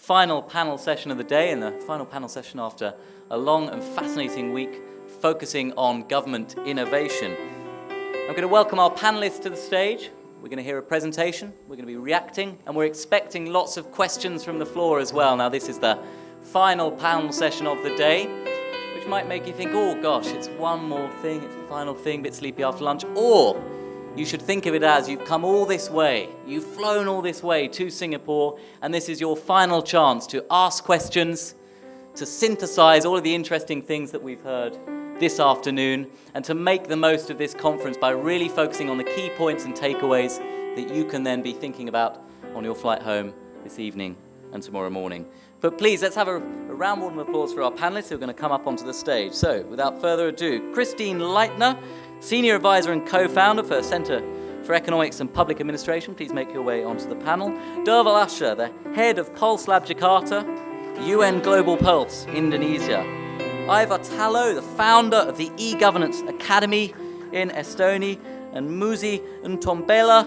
final panel session of the day and the final panel session after a long and fascinating week focusing on government innovation. I'm going to welcome our panelists to the stage. We're going to hear a presentation, we're going to be reacting, and we're expecting lots of questions from the floor as well. Now, this is the final panel session of the day, which might make you think, oh gosh, it's one more thing, it's the final thing, a bit sleepy after lunch. Or you should think of it as you've come all this way, you've flown all this way to Singapore, and this is your final chance to ask questions, to synthesize all of the interesting things that we've heard this afternoon, and to make the most of this conference by really focusing on the key points and takeaways that you can then be thinking about on your flight home this evening and tomorrow morning. But please, let's have a round of applause for our panelists who are going to come up onto the stage. So, without further ado, Christine Leitner, Senior Advisor and Co-Founder for Centre for Economics and Public Administration. Please make your way onto the panel. Derval Usher, the Head of Pulse Lab Jakarta, UN Global Pulse, Indonesia. Ivar Tallo, the founder of the e-Governance Academy in Estonia, and Muzi Ntombela,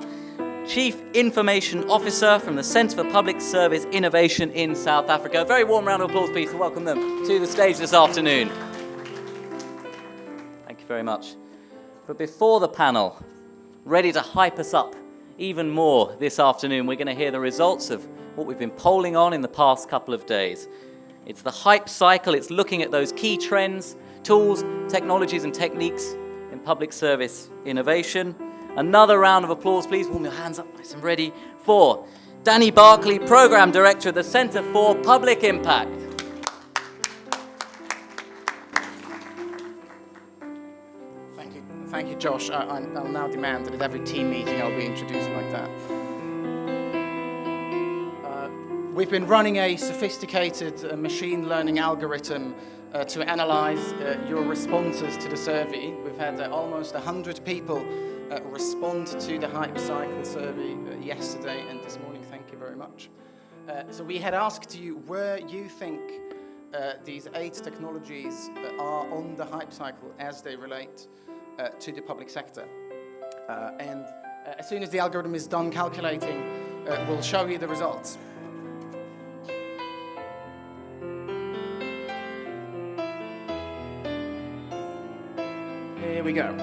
Chief Information Officer from the Centre for Public Service Innovation in South Africa. A very warm round of applause, please, to welcome them to the stage this afternoon. Thank you very much. But before the panel, ready to hype us up even more this afternoon, we're going to hear the results of what we've been polling on in the past couple of days. It's the hype cycle. It's looking at those key trends, tools, technologies, and techniques in public service innovation. Another round of applause, please. Warm your hands up, nice and ready, for Danny Buerkli, Program Director at the Centre for Public Impact. Thank you, Josh. I'll now demand that at every team meeting I'll be introduced like that. We've been running a sophisticated machine learning algorithm to analyze your responses to the survey. We've had almost 100 people respond to the Hype Cycle survey yesterday and this morning. Thank you very much. So we had asked you where you think these 8 technologies are on the Hype Cycle as they relate to the public sector. And as soon as the algorithm is done calculating, we'll show you the results. Here we go.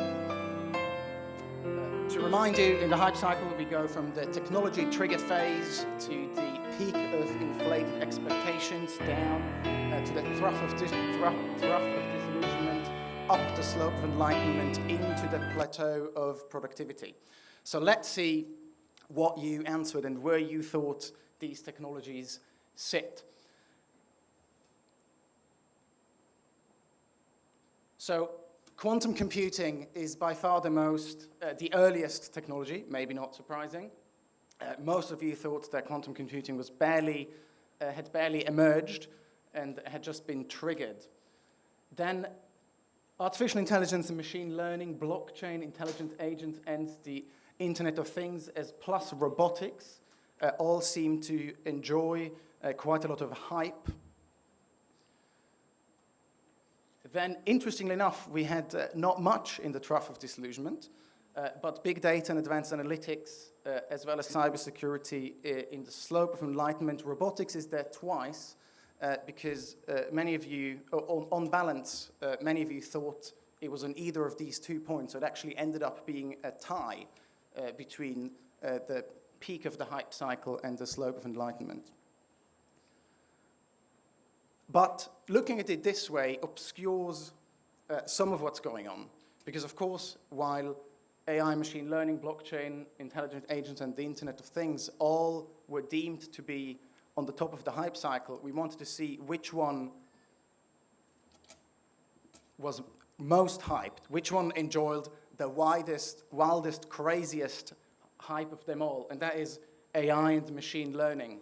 To remind you, in the hype cycle, we go from the technology trigger phase to the peak of inflated expectations, down to the trough of disillusionment, up the slope of enlightenment, into the plateau of productivity. So let's see what you answered and where you thought these technologies sit. So quantum computing is by far the earliest technology, maybe not surprising. Most of you thought that quantum computing was had barely emerged and had just been triggered. Then artificial intelligence and machine learning, blockchain, intelligent agents, and the Internet of Things, as plus robotics, all seem to enjoy quite a lot of hype. Then, interestingly enough, we had not much in the trough of disillusionment, but big data and advanced analytics, as well as cybersecurity in the slope of enlightenment. Robotics is there twice, because many of you, on balance, many of you thought it was on either of these 2 points. So it actually ended up being a tie between the peak of the hype cycle and the slope of enlightenment. But looking at it this way obscures some of what's going on. Because, of course, while AI, machine learning, blockchain, intelligent agents, and the Internet of Things all were deemed to be on the top of the hype cycle, we wanted to see which one was most hyped, which one enjoyed the widest, wildest, craziest hype of them all, and that is AI and machine learning.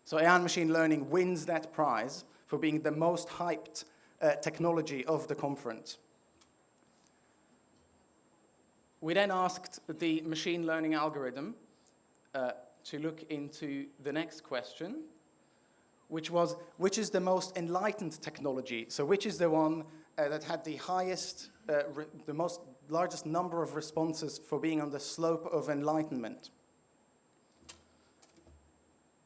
So AI and machine learning wins that prize for being the most hyped technology of the conference. We then asked the machine learning algorithm to look into the next question, which was, which is the most enlightened technology? So which is the one that had the highest, the largest number of responses for being on the slope of enlightenment?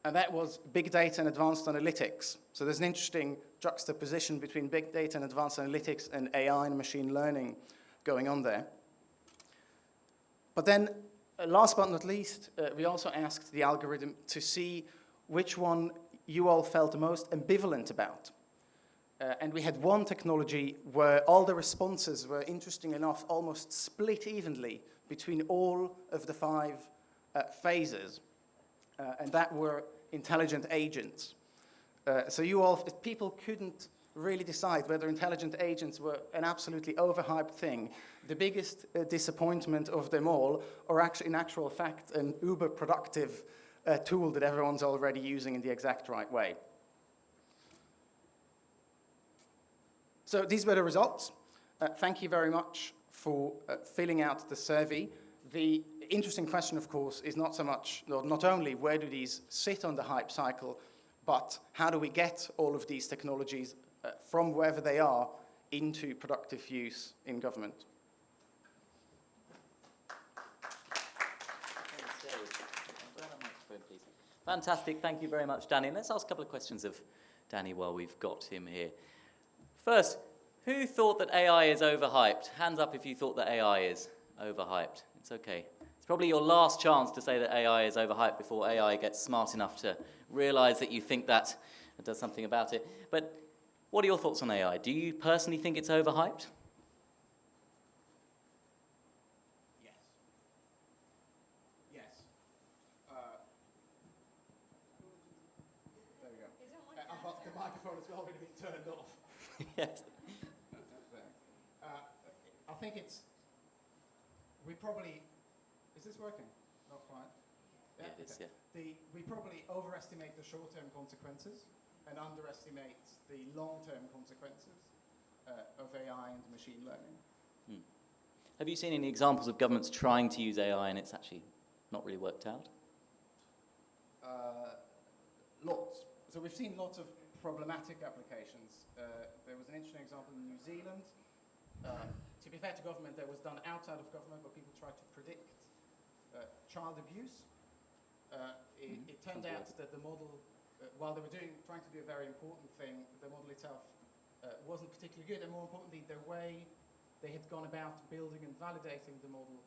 and that was big data and advanced analytics. So there's an interesting juxtaposition between big data and advanced analytics and AI and machine learning going on there. But then, last but not least, we also asked the algorithm to see which one you all felt most ambivalent about. And we had one technology where all the responses were, interesting enough, almost split evenly between all of the 5 phases. And that were intelligent agents. So you all, people couldn't really decide whether intelligent agents were an absolutely overhyped thing, the biggest disappointment of them all, or actually, in actual fact, an uber-productive tool that everyone's already using in the exact right way. So these were the results. Thank you very much for filling out the survey. The interesting question, of course, is not so much, not only where do these sit on the hype cycle, but how do we get all of these technologies from wherever they are into productive use in government. Fantastic, thank you very much, Danny. Let's ask a couple of questions of Danny while we've got him here. First, who thought that AI is overhyped? Hands up if you thought that AI is overhyped. It's okay. It's probably your last chance to say that AI is overhyped before AI gets smart enough to realize that you think that and does something about it. But what are your thoughts on AI? Do you personally think it's overhyped? Yes. Yes. There we go. I thought the microphone has already been turned off. Yes. I think it's, we probably, is this working? Not quite. Yeah, it is, okay. yeah. We probably overestimate the short-term consequences and underestimate the long-term consequences of AI and machine learning. Hmm. Have you seen any examples of governments trying to use AI and it's actually not really worked out? Lots. So we've seen lots of problematic applications. There was an interesting example in New Zealand. To be fair to government, that was done outside of government, where people tried to predict child abuse. It turned out that the model, while they were trying to do a very important thing, the model itself wasn't particularly good, and more importantly, the way they had gone about building and validating the model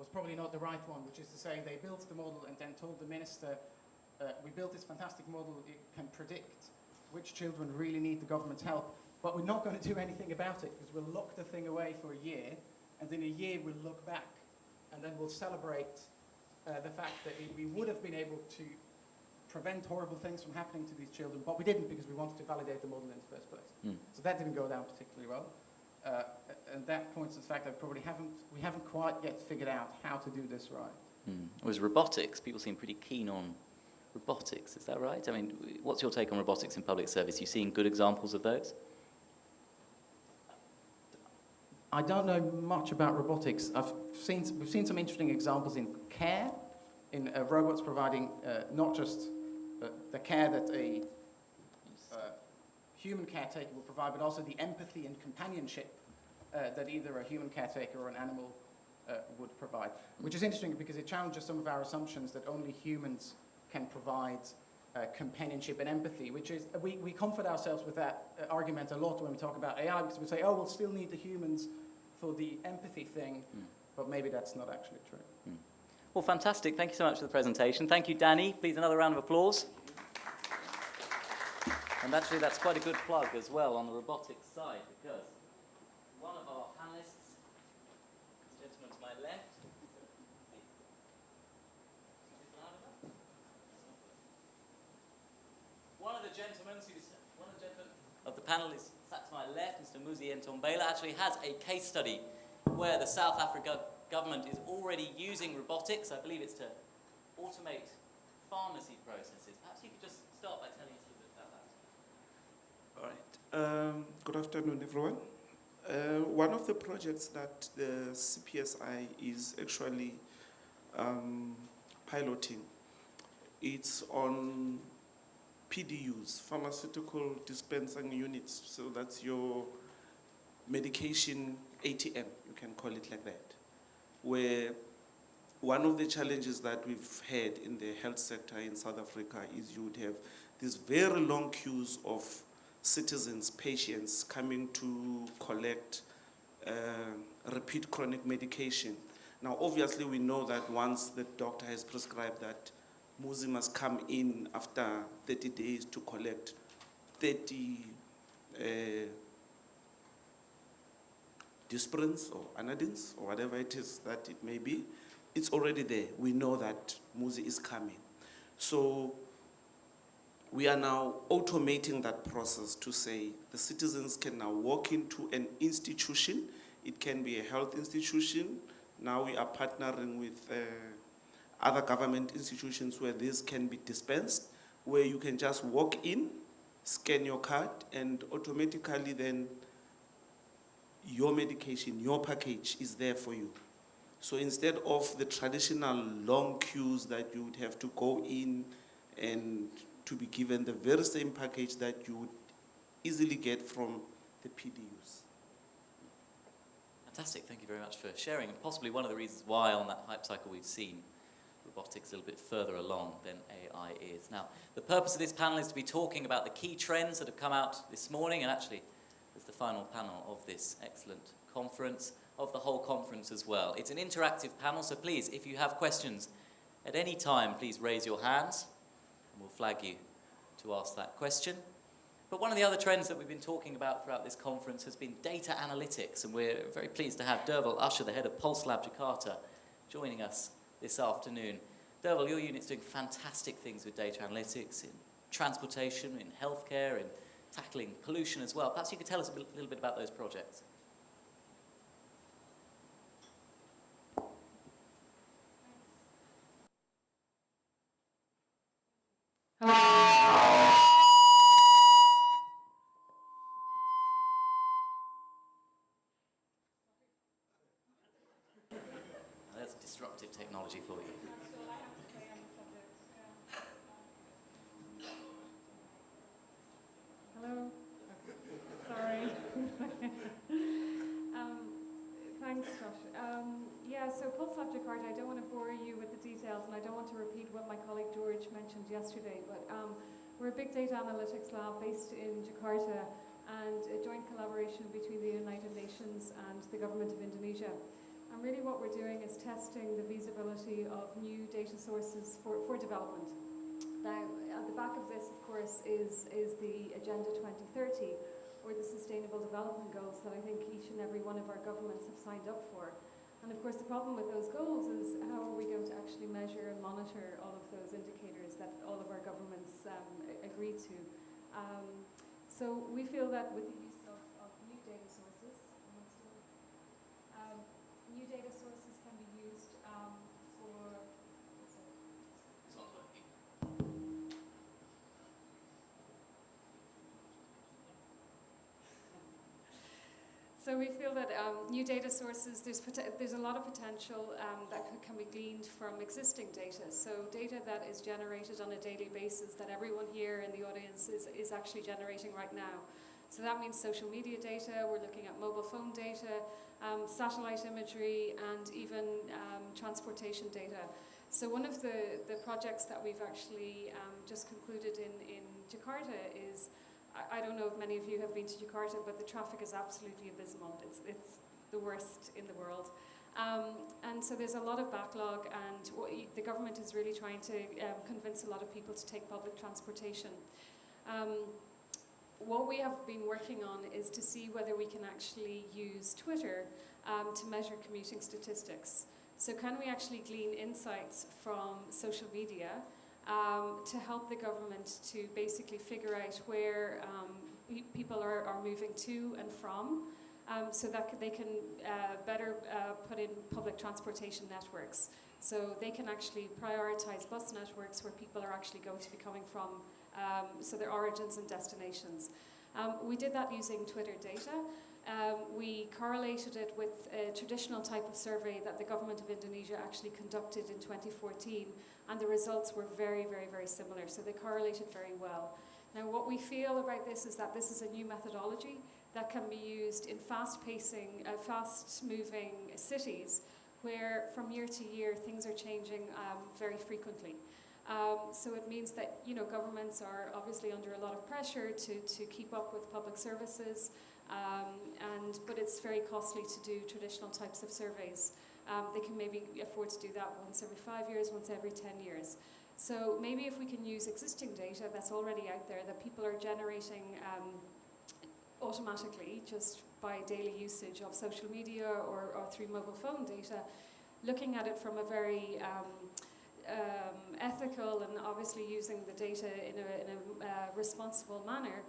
was probably not the right one, which is to say they built the model and then told the minister, we built this fantastic model, it can predict which children really need the government's help, but we're not going to do anything about it because we'll lock the thing away for a year, and in a year we'll look back and then we'll celebrate the fact that we would have been able to prevent horrible things from happening to these children, but we didn't because we wanted to validate the model in the first place. Mm. So that didn't go down particularly well. And that points to the fact that we haven't quite yet figured out how to do this right. Mm. It was robotics. People seem pretty keen on robotics. Is that right? I mean, what's your take on robotics in public service? You seeing good examples of those? I don't know much about robotics. We've seen some interesting examples in care, in robots providing not just the care that a human caretaker will provide, but also the empathy and companionship that either a human caretaker or an animal would provide. Which is interesting because it challenges some of our assumptions that only humans can provide companionship and empathy, which is, we comfort ourselves with that argument a lot when we talk about AI, because we say, oh, we'll still need the humans for the empathy thing, but maybe that's not actually true. Mm. Well, fantastic. Thank you so much for the presentation. Thank you, Danny. Please, another round of applause. And actually, that's quite a good plug as well on the robotics side, because one of our panelists, this gentleman to my left, one of the gentlemen of the panelists sat to my left, Mr. Muzi Ntombela, actually has a case study where the South Africa government is already using robotics. I believe it's to automate pharmacy processes. Perhaps you could just start by telling us a little bit about that. All right. Good afternoon, everyone. One of the projects that the CPSI is actually piloting, it's on PDUs, pharmaceutical dispensing units. So that's your medication ATM, you can call it like that, where one of the challenges that we've had in the health sector in South Africa is you would have these very long queues of citizens, patients coming to collect repeat chronic medication. Now, obviously, we know that once the doctor has prescribed that Muzi must come in after 30 days to collect 30 disperins or anodins or whatever it is that it may be. It's already there. We know that Muzi is coming. So we are now automating that process to say the citizens can now walk into an institution. It can be a health institution. Now we are partnering with other government institutions where this can be dispensed, where you can just walk in, scan your card, and automatically then your medication, your package is there for you. So instead of the traditional long queues that you would have to go in and to be given the very same package that you would easily get from the PDUs. Fantastic, thank you very much for sharing. And possibly one of the reasons why on that hype cycle we've seen robotics a little bit further along than AI is. Now, the purpose of this panel is to be talking about the key trends that have come out this morning, and actually as the final panel of this excellent conference, of the whole conference as well. It's an interactive panel, so please, if you have questions at any time, please raise your hands, and we'll flag you to ask that question. But one of the other trends that we've been talking about throughout this conference has been data analytics, and we're very pleased to have Derval Usher, the head of Pulse Lab Jakarta, joining us this afternoon. Derval, your unit's doing fantastic things with data analytics in transportation, in healthcare, in tackling pollution as well. Perhaps you could tell us a little bit about those projects. That's disruptive technology for you. Hello. Sorry. Thanks, Josh. Yeah, so Pulse Lab Jakarta, I don't want to bore you with the details, and I don't want to repeat what my colleague George mentioned yesterday, but we're a big data analytics lab based in Jakarta and a joint collaboration between the United Nations and the government of Indonesia. And really what we're doing is testing the feasibility of new data sources for development. Now, at the back of this, of course, is the Agenda 2030, or the Sustainable Development Goals that I think each and every one of our governments have signed up for. And of course, the problem with those goals is how are we going to actually measure and monitor all of those indicators that all of our governments agreed to. So we feel that with the use of new data sources, new data sources can be used for... So we feel that new data sources, there's a lot of potential that can be gleaned from existing data. So data that is generated on a daily basis that everyone here in the audience is actually generating right now. So that means social media data, we're looking at mobile phone data, satellite imagery, and even transportation data. So one of the projects that we've actually just concluded in Jakarta is, I don't know if many of you have been to Jakarta, but the traffic is absolutely abysmal. It's the worst in the world. And so there's a lot of backlog, and the government is really trying to convince a lot of people to take public transportation. What we have been working on is to see whether we can actually use Twitter to measure commuting statistics. So can we actually glean insights from social media to help the government to basically figure out where people are moving to and from, so that they can better put in public transportation networks. So they can actually prioritize bus networks where people are actually going to be coming from, so their origins and destinations. We did that using Twitter data. We correlated it with a traditional type of survey that the government of Indonesia actually conducted in 2014, and the results were very, very, very similar, so they correlated very well. Now, what we feel about this is that this is a new methodology that can be used in fast-moving cities where from year to year things are changing very frequently. So it means that, you know, governments are obviously under a lot of pressure to keep up with public services, but it's very costly to do traditional types of surveys. They can maybe afford to do that once every 5 years, once every 10 years. So maybe if we can use existing data that's already out there that people are generating automatically just by daily usage of social media or through mobile phone data, looking at it from a very ethical and obviously using the data in a responsible manner,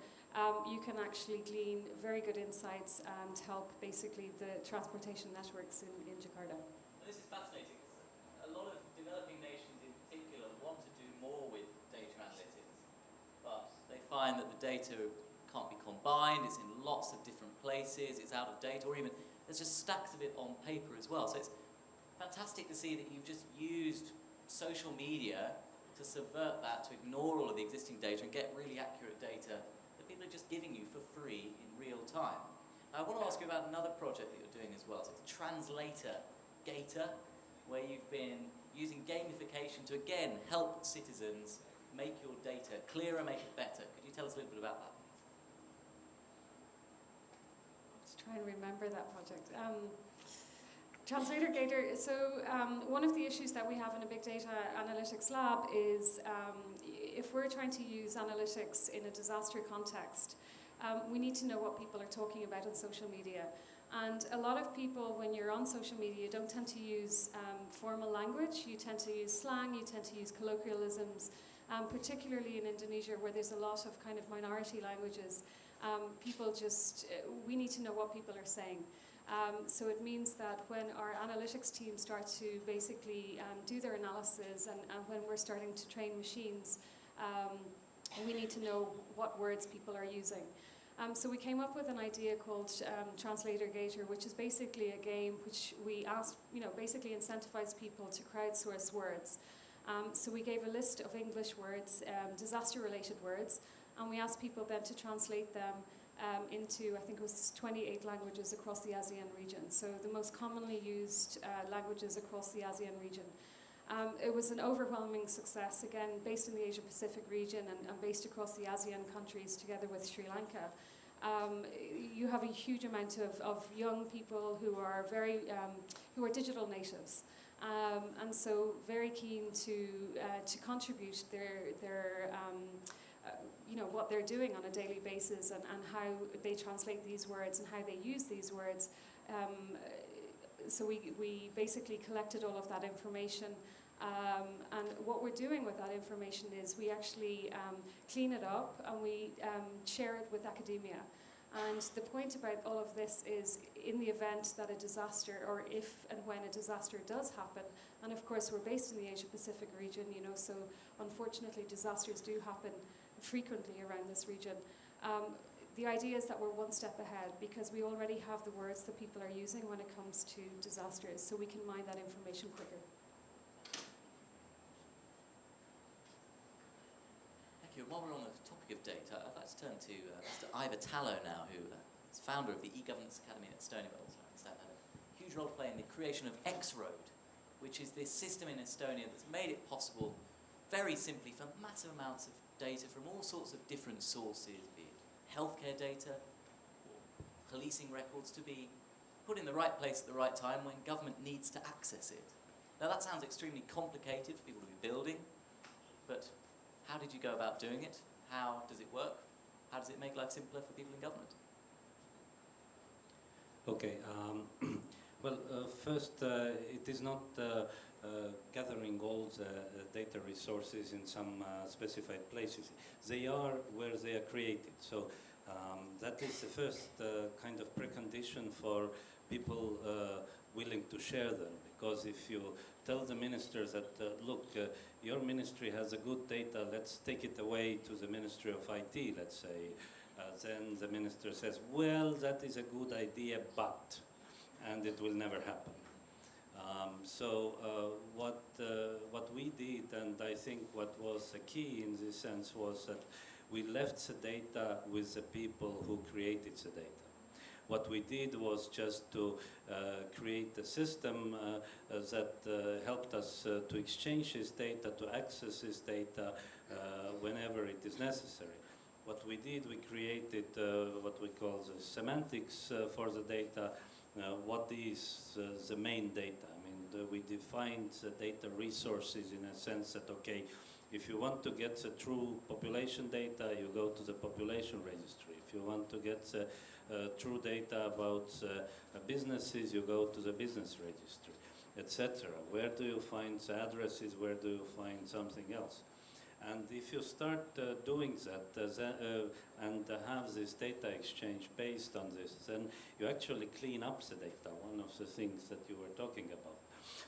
you can actually glean very good insights and help basically the transportation networks in Jakarta. This is fascinating. A lot of developing nations in particular want to do more with data analytics, but they find that the data can't be combined, it's in lots of different places, it's out of date, or even there's just stacks of it on paper as well. So it's fantastic to see that you've just used social media to subvert that, to ignore all of the existing data and get really accurate data that people are just giving you for free in real time. Now, I want to ask you about another project that you're doing as well. So it's Translator Gator, where you've been using gamification to again help citizens make your data clearer, make it better. Could you tell us a little bit about that? Let's try and remember that project. Translator Gator, so one of the issues that we have in a big data analytics lab is if we're trying to use analytics in a disaster context, we need to know what people are talking about on social media. And a lot of people, when you're on social media, don't tend to use formal language. You tend to use slang, you tend to use colloquialisms, particularly in Indonesia where there's a lot of kind of minority languages. We need to know what people are saying. So it means that when our analytics team start to basically do their analysis and when we're starting to train machines, we need to know what words people are using. So we came up with an idea called Translator Gator, which is basically a game which we asked, basically incentivize people to crowdsource words. So we gave a list of English words, disaster-related words, and we asked people then to translate them into, I think it was 28 languages across the ASEAN region. So the most commonly used languages across the ASEAN region. It was an overwhelming success, again, based in the Asia-Pacific region and based across the ASEAN countries together with Sri Lanka. You have a huge amount of young people who are who are digital natives. And so very keen to contribute their what they're doing on a daily basis and how they translate these words and how they use these words. So we basically collected all of that information. And what we're doing with that information is we actually clean it up and we share it with academia. And the point about all of this is in the event that a disaster, or if and when a disaster does happen, and of course we're based in the Asia-Pacific region, so unfortunately disasters do happen frequently around this region. The idea is that we're one step ahead because we already have the words that people are using when it comes to disasters, so we can mine that information quicker. Thank you. While we're on the topic of data, I'd like to turn to Mr. Ivar Tallo now, who is founder of the e-governance academy in Estonia, but also had a huge role to play in the creation of X-Road, which is this system in Estonia that's made it possible, very simply, for massive amounts of data from all sorts of different sources, be it healthcare data or policing records, to be put in the right place at the right time when government needs to access it. Now that sounds extremely complicated for people to be building, but how did you go about doing it? How does it work? How does it make life simpler for people in government? Okay. Well, first, it is not gathering all the data resources in some specified places. They are where they are created. So that is the first kind of precondition for people willing to share them. Because if you tell the ministers that, look, your ministry has a good data, let's take it away to the Ministry of IT, let's say, then the minister says, well, that is a good idea, but, and it will never happen. What we did, and I think what was the key in this sense, was that we left the data with the people who created the data. What we did was just to create a system that helped us to exchange this data, to access this data whenever it is necessary. What we did, we created what we call the semantics for the data. What is the main data? I mean, we defined the data resources in a sense that, okay, if you want to get the true population data, you go to the population registry. If you want to get the true data about businesses, you go to the business registry, etc. Where do you find the addresses? Where do you find something else? And if you start doing that and have this data exchange based on this, then you actually clean up the data, one of the things that you were talking about.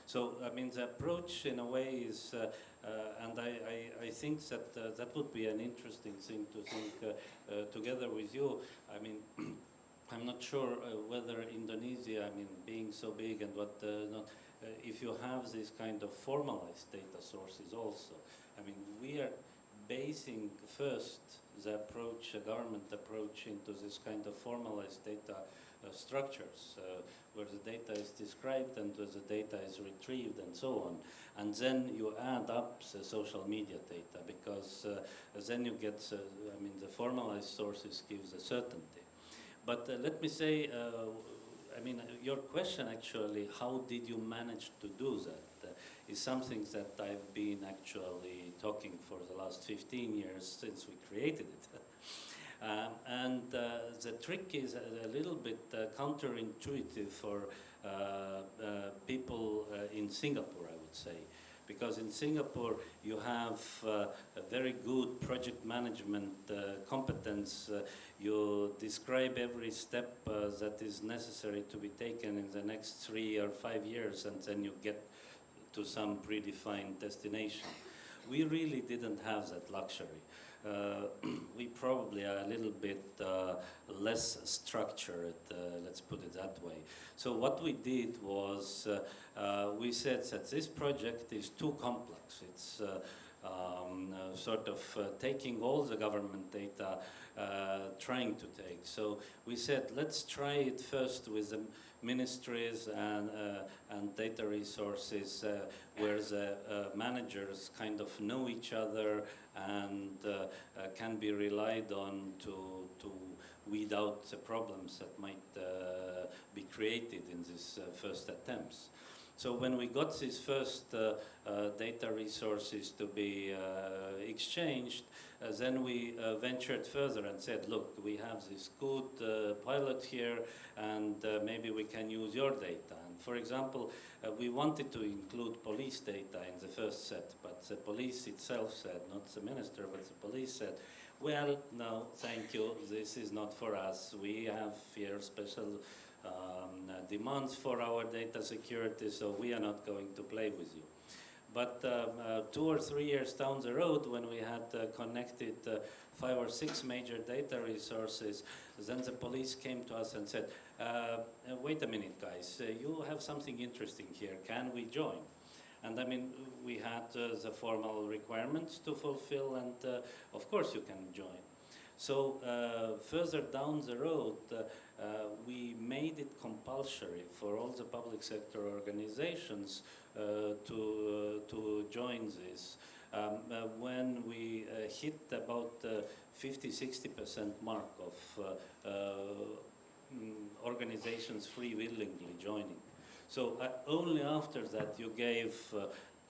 So, I mean, the approach in a way is, and I think that that would be an interesting thing to think together with you. I mean, I'm not sure whether Indonesia, I mean, being so big and what not, if you have this kind of formalized data sources also. I mean, we are basing first the approach, a government approach, into this kind of formalized data structures, where the data is described and where the data is retrieved and so on. And then you add up the social media data, because then you get, I mean, the formalized sources gives a certainty. But let me say, I mean, your question actually, how did you manage to do that, is something that I've been actually talking for the last 15 years since we created it. And the trick is a little bit counterintuitive for people in Singapore, I would say. Because in Singapore, you have a very good project management competence. You describe every step that is necessary to be taken in the next 3 or 5 years, and then you get to some predefined destination. We really didn't have that luxury. We probably are a little bit less structured, let's put it that way. So what we did was we said that this project is too complex. It's sort of taking all the government data, trying to take. So we said, let's try it first with the ministries and data resources where the managers kind of know each other and can be relied on to weed out the problems that might be created in these first attempts. So when we got these first data resources to be exchanged, then we ventured further and said, look, we have this good pilot here, and maybe we can use your data. And for example, we wanted to include police data in the first set, but the police itself said, not the minister, but the police said, well, no, thank you, this is not for us. We have here special demands for our data security, so we are not going to play with you. But 2 or 3 years down the road, when we had connected 5 or 6 major data resources, then the police came to us and said, wait a minute, guys, you have something interesting here, can we join? And I mean, we had the formal requirements to fulfill, and of course you can join. So further down the road, we made it compulsory for all the public sector organizations to join this. When we hit about 50–60% mark of organizations free-willingly joining. So only after that you gave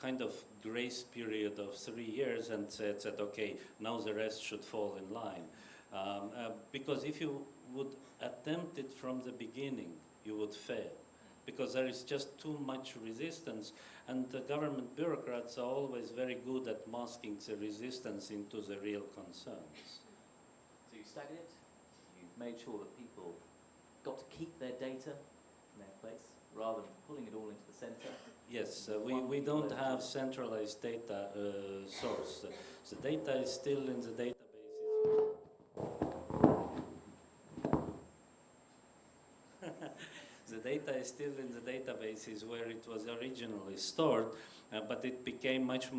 kind of grace period of 3 years and said, okay, now the rest should fall in line. Because if you would attempt it from the beginning, you would fail. Because there is just too much resistance, and the government bureaucrats are always very good at masking the resistance into the real concerns. So you staggered it, you've made sure that people got to keep their data in their place, rather than pulling it all into the center. Yes, we don't have centralized data source. The data is still in the databases. The data is still in the databases where it was originally stored, but it became much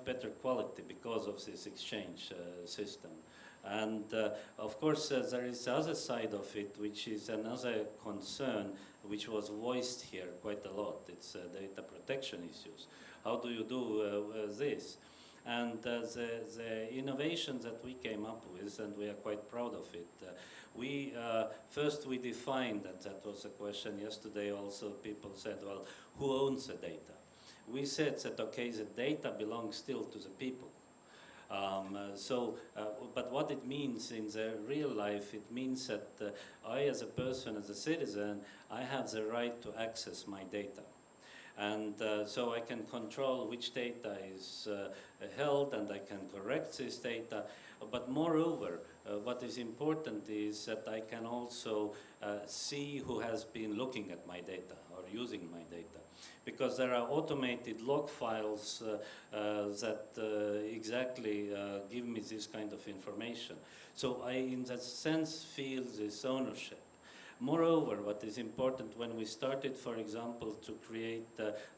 better quality because of this exchange system. And of course, there is the other side of it, which is another concern, which was voiced here quite a lot. It's data protection issues. How do you do this? And the innovations that we came up with, and we are quite proud of it, first we defined, and that was a question yesterday also, people said, well, who owns the data? We said that, okay, the data belongs still to the people. But what it means in the real life, it means that I, as a person, as a citizen, I have the right to access my data. And so I can control which data is held, and I can correct this data. But moreover, what is important is that I can also see who has been looking at my data or using my data. Because there are automated log files that exactly give me this kind of information. So I, in that sense, feel this ownership. Moreover, what is important, when we started, for example, to create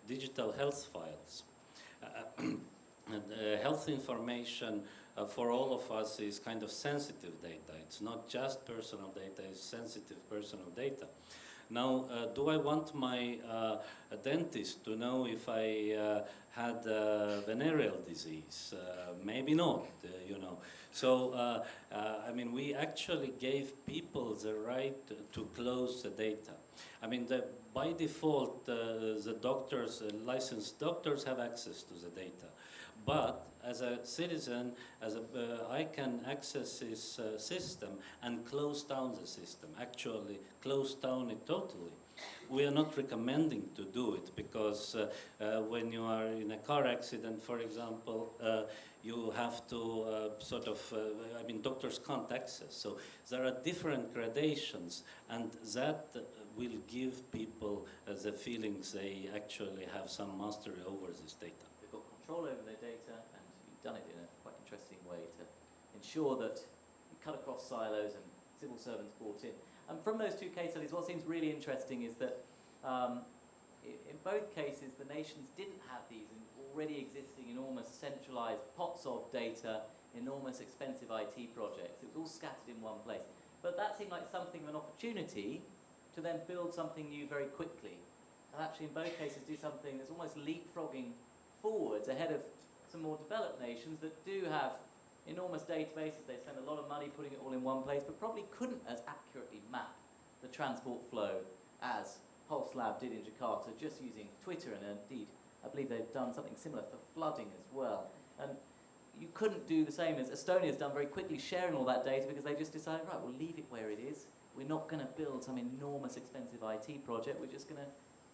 digital health files, health information for all of us is kind of sensitive data. It's not just personal data, it's sensitive personal data. Now, do I want my dentist to know if I had venereal disease? Maybe not, you know. So, I mean, we actually gave people the right to close the data. I mean, by default, the doctors, licensed doctors have access to the data. But as a citizen, I can access this system and close down the system, actually close down it totally. We are not recommending to do it because when you are in a car accident, for example, you have to I mean, doctors can't access. So there are different gradations, and that will give people the feelings they actually have some mastery over this data. They've got control over their data, and you've done it in a quite interesting way to ensure that you cut across silos and civil servants brought in. And from those two case studies, what seems really interesting is that in both cases, the nations didn't have these already existing enormous centralized pots of data, enormous expensive IT projects. It was all scattered in one place. But that seemed like something of an opportunity to then build something new very quickly. And actually, in both cases, do something that's almost leapfrogging forwards ahead of some more developed nations that do have enormous databases. They spend a lot of money putting it all in one place, but probably couldn't as accurately map the transport flow as Pulse Lab did in Jakarta, just using Twitter, and indeed, I believe they've done something similar for flooding as well. And you couldn't do the same as Estonia's done very quickly, sharing all that data, because they just decided, right, we'll leave it where it is. We're not going to build some enormous expensive IT project. We're just going to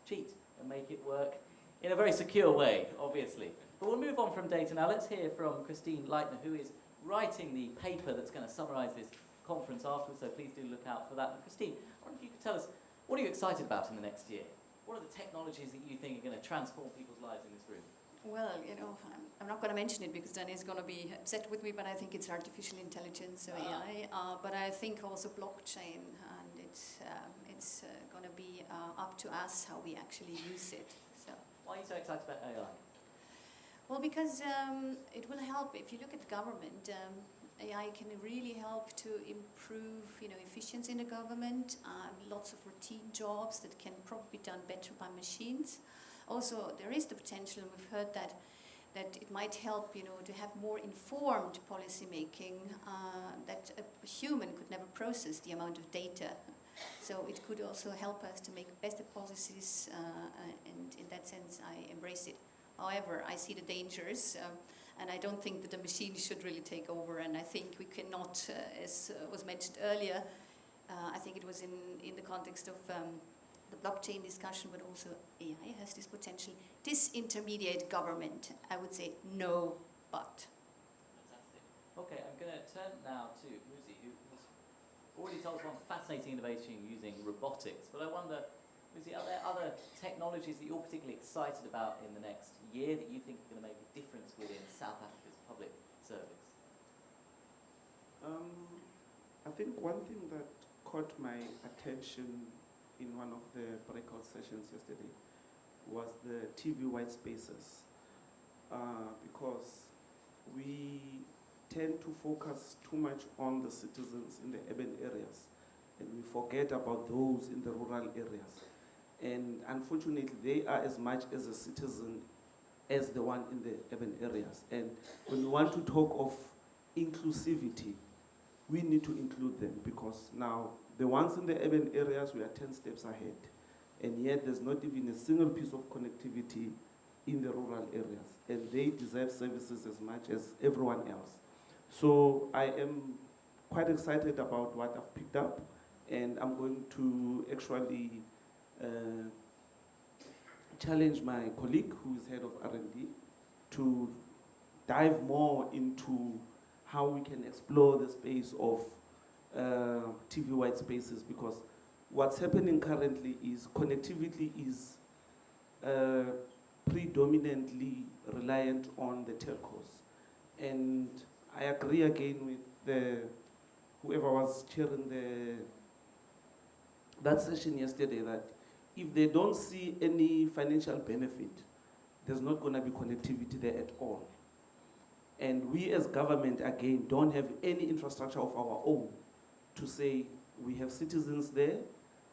cheat and make it work in a very secure way, obviously. But we'll move on from data now. Let's hear from Christine Leitner, who is writing the paper that's going to summarize this conference afterwards, so please do look out for that. And Christine, I wonder if you could tell us, what are you excited about in the next year? What are the technologies that you think are going to transform people's lives in this room? Well, you know, I'm not going to mention it because then he's going to be upset with me, but I think it's artificial intelligence, so AI. But I think also blockchain, and it's going to be up to us how we actually use it. So. Why are you so excited about AI? Well, because it will help. If you look at government, AI can really help to improve, you know, efficiency in the government. Lots of routine jobs that can probably be done better by machines. Also, there is the potential, and we've heard that it might help, you know, to have more informed policy making. That a human could never process the amount of data. So it could also help us to make better policies, and in that sense, I embrace it. However, I see the dangers, and I don't think that the machine should really take over. And I think we cannot, as was mentioned earlier, I think it was in the context of the blockchain discussion, but also AI has this potential. Disintermediate government, I would say no, but. Fantastic. Okay, I'm going to turn now to Muzi, who has already told us one fascinating innovation using robotics. But I wonder, Muzi, are there other technologies that you're particularly excited about in the next year that you think are going to make a difference within South Africa's public service? I think one thing that caught my attention in one of the breakout sessions yesterday was the TV white spaces, because we tend to focus too much on the citizens in the urban areas, and we forget about those in the rural areas. And unfortunately, they are as much as a citizen as the one in the urban areas. And when we want to talk of inclusivity, we need to include them, because now the ones in the urban areas, we are 10 steps ahead. And yet there's not even a single piece of connectivity in the rural areas. And they deserve services as much as everyone else. So I am quite excited about what I've picked up. And I'm going to actually challenge my colleague, who is head of R&D, to dive more into how we can explore the space of TV white spaces, because what's happening currently is connectivity is predominantly reliant on the telcos. And I agree again with whoever was chairing that session yesterday, that if they don't see any financial benefit, there's not going to be connectivity there at all. And we as government, again, don't have any infrastructure of our own to say we have citizens there,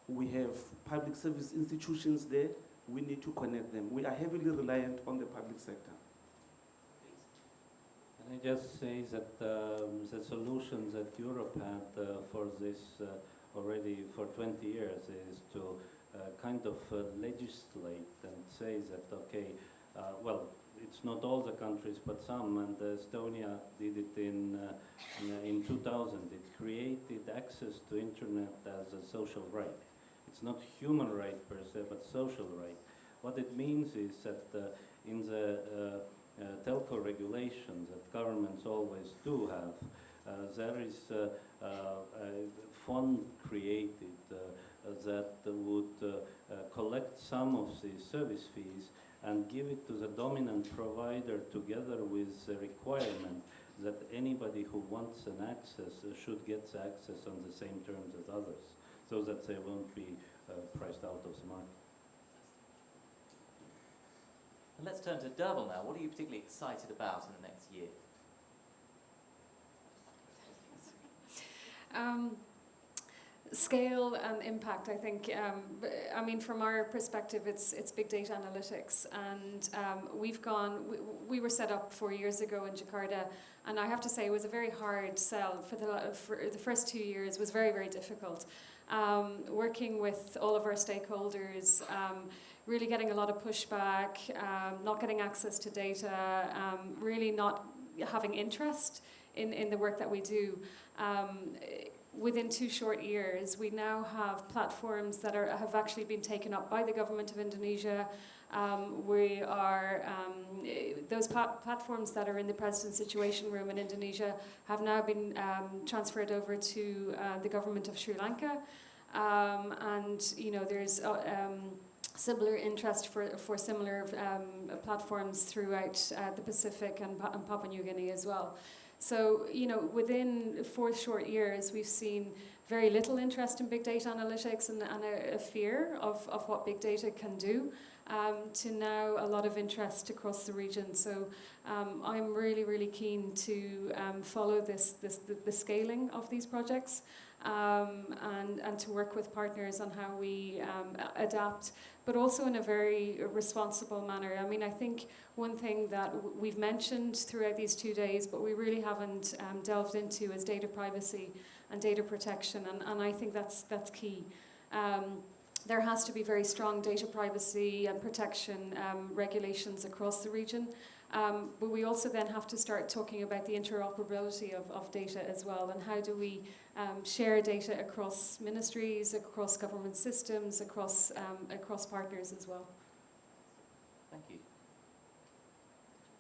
we have public service institutions there, we need to connect them. We are heavily reliant on the public sector. Can I just say that the solutions that Europe had for this already for 20 years is to kind of legislate and say that, okay, well, it's not all the countries, but some, and Estonia did it in 2000. It created access to internet as a social right. It's not human right per se, but social right. What it means is that in the telco regulations that governments always do have, there is a fund created that would collect some of the service fees and give it to the dominant provider, together with the requirement that anybody who wants an access should get the access on the same terms as others, so that they won't be priced out of the market. And let's turn to Derval now. What are you particularly excited about in the next year? Scale and impact, I think. I mean, from our perspective, it's big data analytics, and we were set up 4 years ago in Jakarta, and I have to say it was a very hard sell. For the first 2 years was very, very difficult. Working with all of our stakeholders, really getting a lot of pushback, not getting access to data, really not having interest in the work that we do. Within 2 short years, we now have platforms that have actually been taken up by the government of Indonesia. We are, those platforms that are in the President's Situation Room in Indonesia have now been transferred over to the government of Sri Lanka. And, you know, there's similar interest for similar platforms throughout the Pacific and Papua New Guinea as well. So, you know, within 4 short years, we've seen very little interest in big data analytics and a fear of what big data can do, to now a lot of interest across the region. So I'm really, really keen to follow the scaling of these projects, and to work with partners on how we adapt, but also in a very responsible manner. I mean, I think one thing that we've mentioned throughout these 2 days, but we really haven't delved into, is data privacy and data protection, and I think that's key. There has to be very strong data privacy and protection regulations across the region. But we also then have to start talking about the interoperability of data as well, and how do we share data across ministries, across government systems, across partners as well. Thank you.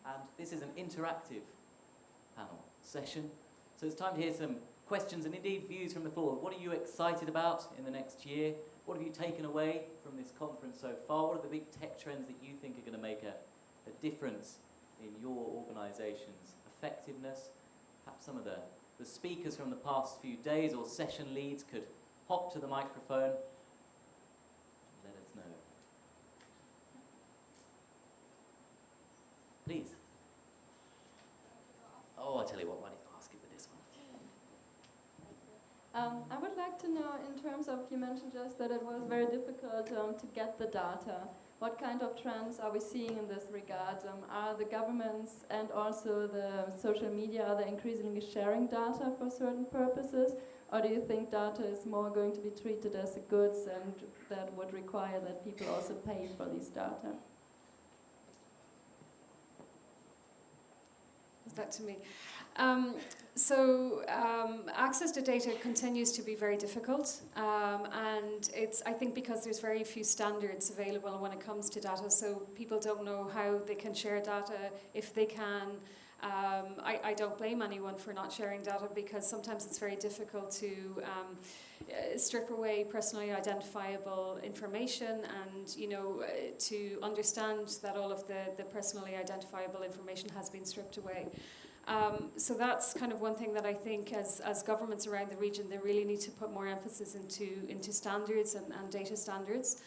And this is an interactive panel session, so it's time to hear some questions and indeed views from the floor. What are you excited about in the next year? What have you taken away from this conference so far? What are the big tech trends that you think are going to make a difference in your organisation's effectiveness? Perhaps some of the speakers from the past few days or session leads could hop to the microphone and let us know. Please. Oh, I'll tell you what, why don't you I would like to know, in terms of, you mentioned just that it was very difficult to get the data. What kind of trends are we seeing in this regard? Are the governments and also the social media, are they increasingly sharing data for certain purposes? Or do you think data is more going to be treated as a goods and that would require that people also pay for these data? Is that to me? Access to data continues to be very difficult, and it's, I think, because there's very few standards available when it comes to data, so people don't know how they can share data, if they can. I don't blame anyone for not sharing data, because sometimes it's very difficult to strip away personally identifiable information, and to understand that all of the personally identifiable information has been stripped away. So that's kind of one thing that I think as governments around the region, they really need to put more emphasis into standards and data standards.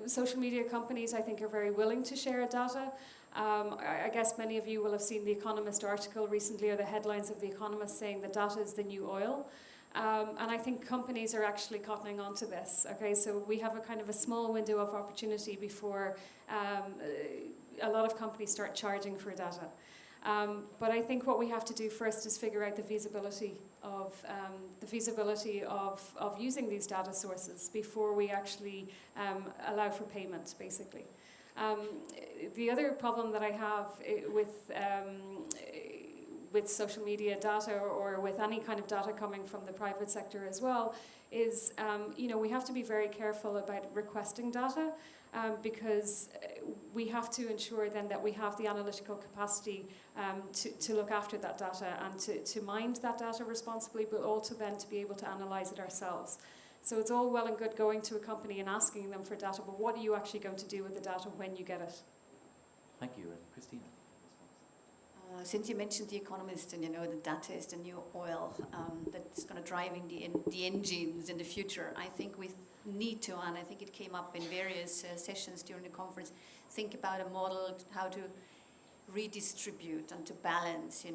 Social media companies, I think, are very willing to share data. I guess many of you will have seen the Economist article recently, or the headlines of the Economist saying that data is the new oil. And I think companies are actually cottoning on to this. Okay, so we have a kind of a small window of opportunity before a lot of companies start charging for data. But I think what we have to do first is figure out the feasibility of using these data sources before we actually allow for payment, basically. The other problem that I have with social media data, or with any kind of data coming from the private sector as well, is we have to be very careful about requesting data, because we have to ensure then that we have the analytical capacity to look after that data and to mind that data responsibly, but also then to be able to analyze it ourselves. So it's all well and good going to a company and asking them for data, but what are you actually going to do with the data when you get it? Thank you, Christina. Since you mentioned The Economist, and the data is the new oil that's going to drive the engines in the future, I think we need to, and I think it came up in various sessions during the conference, think about a model how to redistribute and to balance,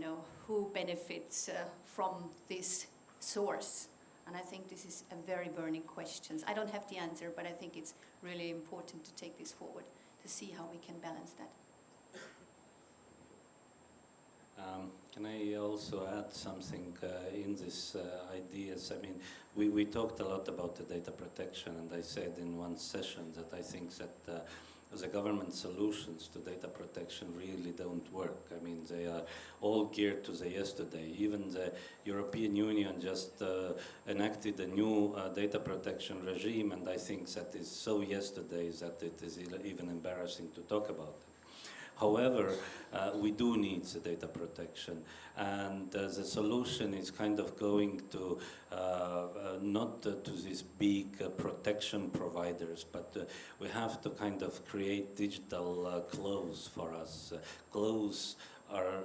who benefits from this source. And I think this is a very burning question. I don't have the answer, but I think it's really important to take this forward to see how we can balance that. Can I also add something in this ideas? I mean, we talked a lot about the data protection, and I said in one session that I think that the government solutions to data protection really don't work. I mean, they are all geared to the yesterday. Even the European Union just enacted a new data protection regime, and I think that is so yesterday that it is even embarrassing to talk about it. However, we do need the data protection, and the solution is kind of going to not to these big protection providers, but we have to kind of create digital clothes for us. Clothes are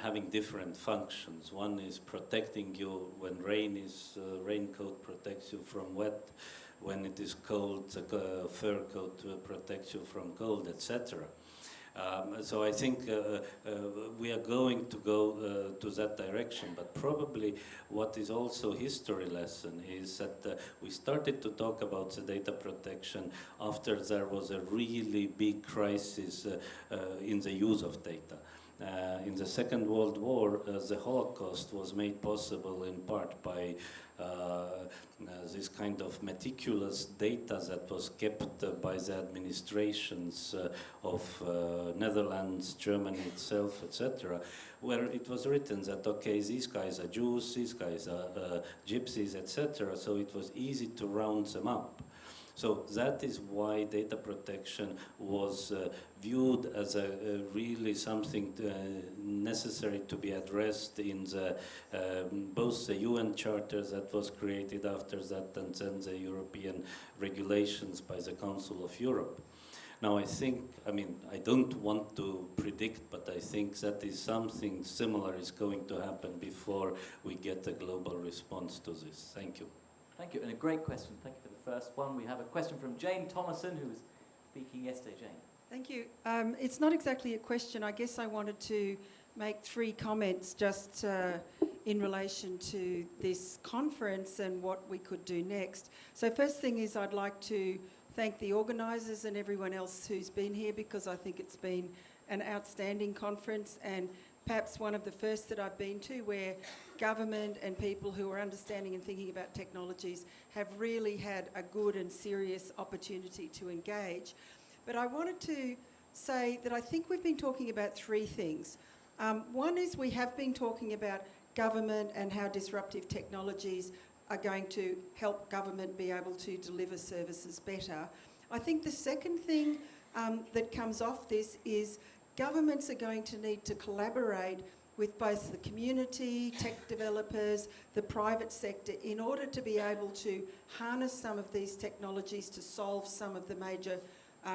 having different functions. One is protecting you when raincoat protects you from wet. When it is cold, the fur coat protects you from cold, etc. So I think we are going to go to that direction, but probably what is also history lesson is that we started to talk about the data protection after there was a really big crisis in the use of data. In the Second World War, the Holocaust was made possible in part by this kind of meticulous data that was kept by the administrations of Netherlands, Germany itself, etc., where it was written that, okay, these guys are Jews, these guys are gypsies, etc., so it was easy to round them up. So that is why data protection was viewed as really something necessary to be addressed in the, both the UN Charter that was created after that, and then the European regulations by the Council of Europe. Now I don't want to predict, but I think that is something similar is going to happen before we get a global response to this. Thank you. Thank you, and a great question. Thank you for the first one. We have a question from Jane Thomason, who was speaking yesterday. Jane. Thank you. It's not exactly a question. I guess I wanted to make three comments just in relation to this conference and what we could do next. So first thing is I'd like to thank the organisers and everyone else who's been here, because I think it's been an outstanding conference, and perhaps one of the first that I've been to where government and people who are understanding and thinking about technologies have really had a good and serious opportunity to engage. But I wanted to say that I think we've been talking about three things. One is we have been talking about government and how disruptive technologies are going to help government be able to deliver services better. I think the second thing that comes off this is governments are going to need to collaborate with both the community, tech developers, the private sector, in order to be able to harness some of these technologies to solve some of the major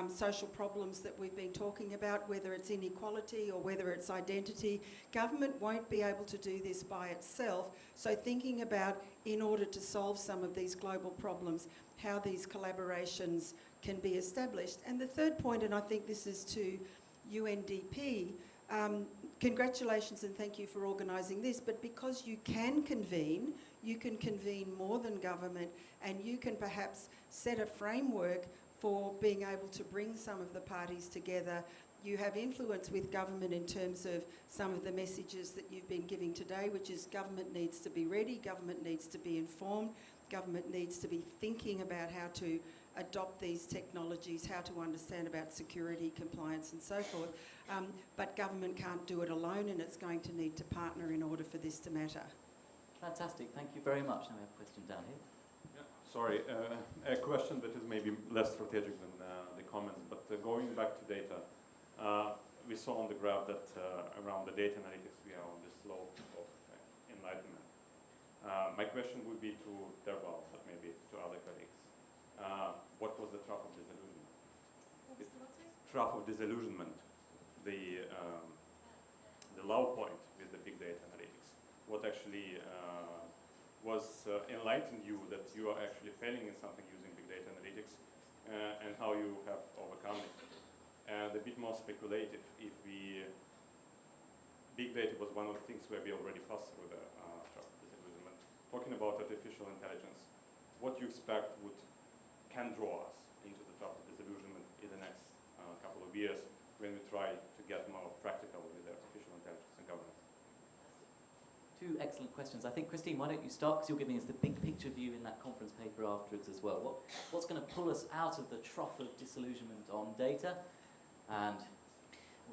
social problems that we've been talking about, whether it's inequality or whether it's identity. Government won't be able to do this by itself, so thinking about, in order to solve some of these global problems, how these collaborations can be established. And the third point, and I think this is to UNDP, congratulations and thank you for organising this, but because you can convene more than government, and you can perhaps set a framework for being able to bring some of the parties together. You have influence with government in terms of some of the messages that you've been giving today, which is government needs to be ready, government needs to be informed, government needs to be thinking about how to adopt these technologies, how to understand about security, compliance and so forth. But government can't do it alone, and it's going to need to partner in order for this to matter. Fantastic, thank you very much. Now we have a question down here. Sorry, a question that is maybe less strategic than the comments, but going back to data, we saw on the graph that around the data analytics we are on the slope of enlightenment. My question would be to Derval, but maybe to other colleagues. What was the trough of disillusionment? Trough of disillusionment, the low point with the big data analytics. What actually was enlightened you that you are actually failing in something using big data analytics, and how you have overcome it. And a bit more speculative, if big data was one of the things where we already passed through the disillusionment. Talking about artificial intelligence, what you expect can draw us into the top of disillusionment in the next couple of years when we try to get more practical with artificial intelligence and governance? Two excellent questions. I think, Christine, why don't you start, because you're giving us the big picture view in that conference paper afterwards as well. What's going to pull us out of the trough of disillusionment on data? And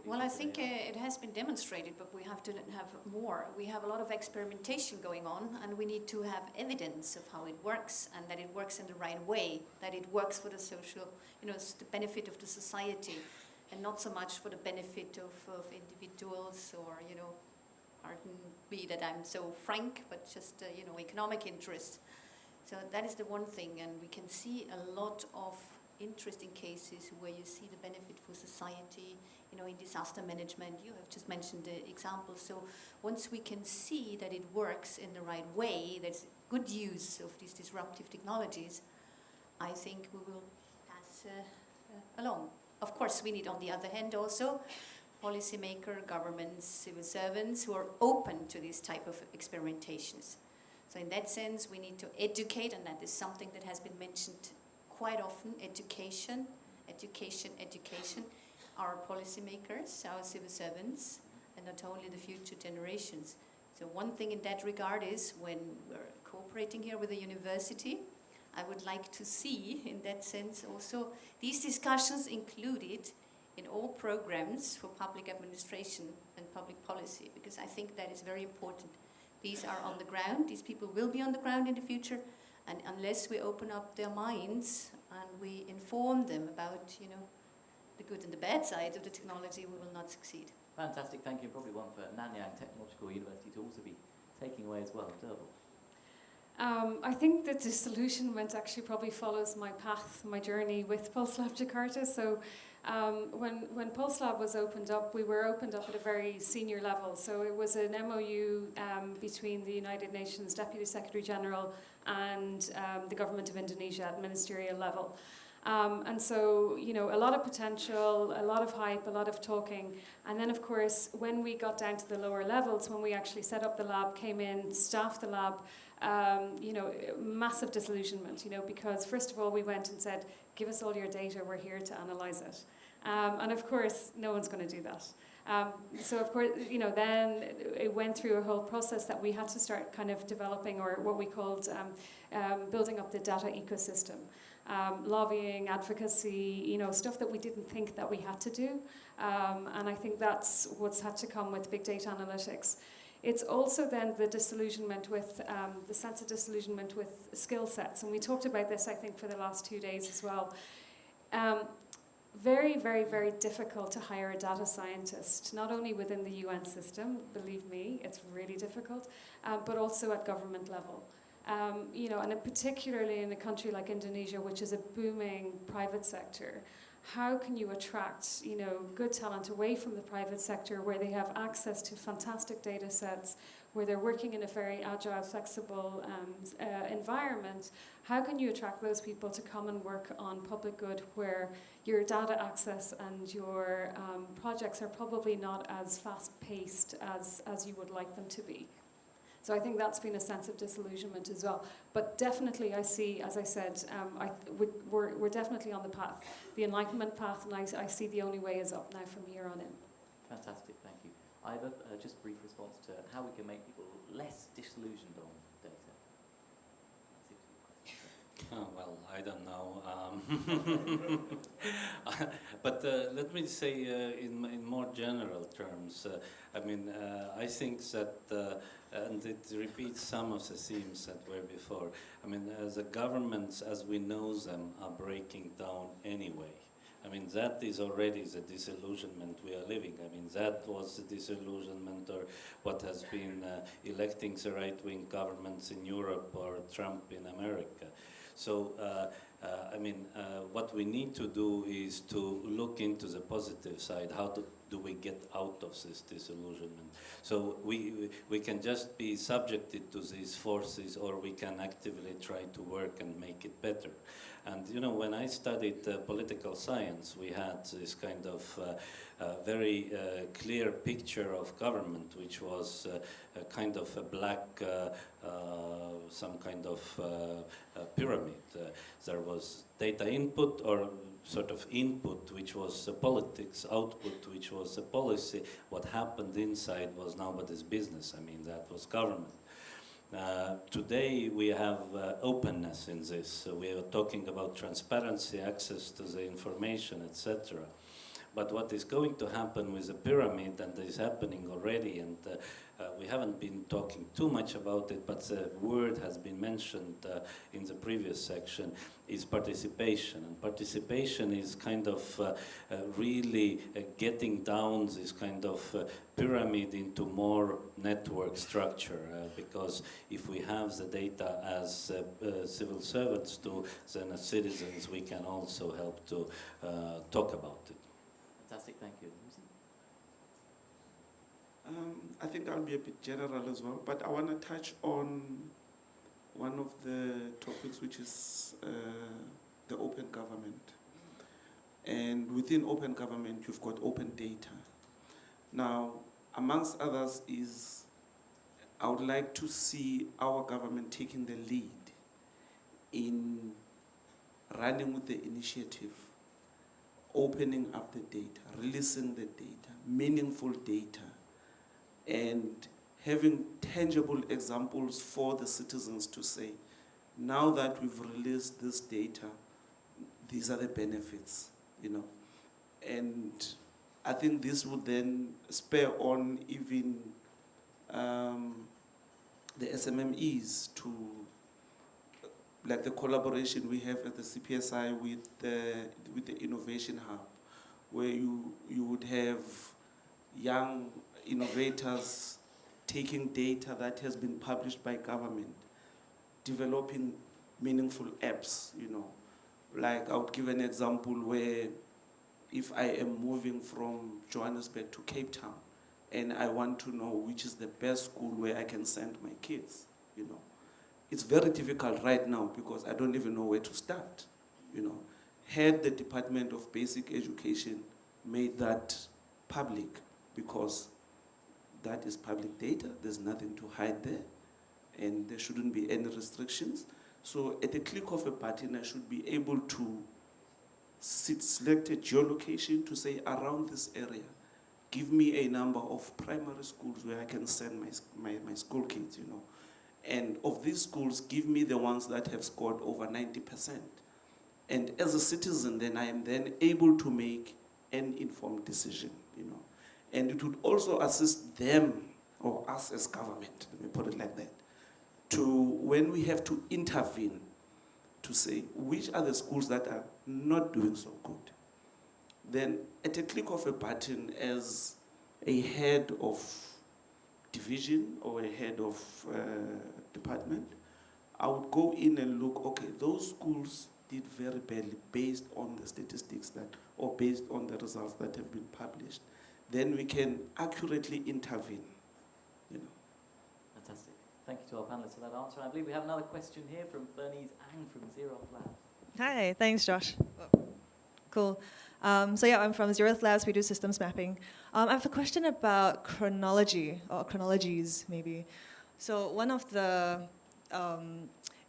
well, I think it has been demonstrated, but we have to have more. We have a lot of experimentation going on, and we need to have evidence of how it works, and that it works in the right way, that it works for the social, the benefit of the society, and not so much for the benefit of individuals or, pardon me that I'm so frank, but just, economic interest. So that is the one thing, and we can see a lot of interesting cases where you see the benefit for society, in disaster management. You have just mentioned the examples. So once we can see that it works in the right way, there's good use of these disruptive technologies, I think we will pass along. Of course, we need, on the other hand, also policymaker, governments, civil servants who are open to this type of experimentations. So in that sense, we need to educate, and that is something that has been mentioned quite often, education, our policymakers, our civil servants, and not only the future generations. So one thing in that regard is, when we're cooperating here with the university, I would like to see, in that sense also, these discussions included in all programs for public administration and public policy, because I think that is very important. These are on the ground, these people will be on the ground in the future, and unless we open up their minds and we inform them about, the good and the bad side of the technology, we will not succeed. Fantastic, thank you. Probably one for Nanyang Technological University to also be taking away as well. Derval. I think that disillusionment actually probably follows my path, my journey with Pulse Lab Jakarta. So when Pulse Lab was opened up, we were opened up at a very senior level. So it was an MOU between the United Nations Deputy Secretary General and the government of Indonesia at ministerial level. And so, you know, a lot of potential, a lot of hype, a lot of talking. And then, of course, when we got down to the lower levels, when we actually set up the lab, came in, staffed the lab, you know, massive disillusionment, you know, because first of all, we went and said, give us all your data, we're here to analyze it. And of course, no one's going to do that. So of course, you know, then it went through a whole process that we had to start kind of developing, or what we called building up the data ecosystem. Lobbying, advocacy, you know, stuff that we didn't think that we had to do. And I think that's what's had to come with big data analytics. It's also then the disillusionment with, the sense of disillusionment with skill sets. And we talked about this, I think, for the last 2 days as well. Very, very, very difficult to hire a data scientist, not only within the UN system, believe me, it's really difficult, but also at government level. You know, and particularly in a country like Indonesia, which is a booming private sector, how can you attract, you know, good talent away from the private sector where they have access to fantastic data sets, where they're working in a very agile, flexible environment? How can you attract those people to come and work on public good where your data access and your projects are probably not as fast-paced as you would like them to be? So I think that's been a sense of disillusionment as well. But definitely I see, as I said, we're definitely on the path, the enlightenment path, and I see the only way is up now from here on in. Fantastic, thank you. Ivar, just a brief response to how we can make people less disillusioned on data. Oh, well, I don't know. But let me say in more general terms, I mean, I think that, and it repeats some of the themes that were before, I mean, the governments as we know them are breaking down anyway. I mean, that is already the disillusionment we are living. I mean, that was the disillusionment, or what has been electing the right-wing governments in Europe or Trump in America. So, I mean, what we need to do is to look into the positive side. How do we get out of this disillusionment? So we can just be subjected to these forces, or we can actively try to work and make it better. And, you know, when I studied political science, we had this kind of very clear picture of government, which was a kind of a black, some kind of pyramid. There was data input, or sort of input, which was politics, output, which was a policy. What happened inside was nobody's business. I mean, that was government. Today we have openness in this. So we are talking about transparency, access to the information, etc. But what is going to happen with the pyramid, and is happening already, and we haven't been talking too much about it, but the word has been mentioned in the previous section, is participation. And participation is kind of really getting down this kind of pyramid into more network structure, because if we have the data as civil servants do, then as citizens we can also help to talk about it. Fantastic, thank you. I think I'll be a bit general as well, but I want to touch on one of the topics, which is the open government. And within open government, you've got open data. Now, amongst others is, I would like to see our government taking the lead in running with the initiative, opening up the data, releasing the data, meaningful data, and having tangible examples for the citizens to say, now that we've released this data, these are the benefits, you know. And I think this would then spur on even the SMMEs to, like the collaboration we have at the CPSI with the Innovation Hub, where you would have young innovators taking data that has been published by government, developing meaningful apps, you know. Like, I would give an example where if I am moving from Johannesburg to Cape Town and I want to know which is the best school where I can send my kids, you know. It's very difficult right now because I don't even know where to start, you know. had the Department of Basic Education made that public, because that is public data, there's nothing to hide there, and there shouldn't be any restrictions. So at the click of a button, I should be able to select a geolocation to say around this area, give me a number of primary schools where I can send my school kids, you know. And of these schools, give me the ones that have scored over 90%. And as a citizen, then I am then able to make an informed decision, you know. And it would also assist them, or us as government, let me put it like that, to, when we have to intervene, to say which are the schools that are not doing so good. Then at a click of a button, as a head of division or a head of department, I would go in and look, okay, those schools did very badly based on the statistics that, or based on the results that have been published. Then we can accurately intervene, you know. Fantastic. Thank you to our panelists for that answer. I believe we have another question here from Bernice Ang from Zero Labs. Hi, thanks, Josh. Cool. So yeah, I'm from Zeroth Labs. We do systems mapping. I have a question about chronology, or chronologies maybe. So one of the,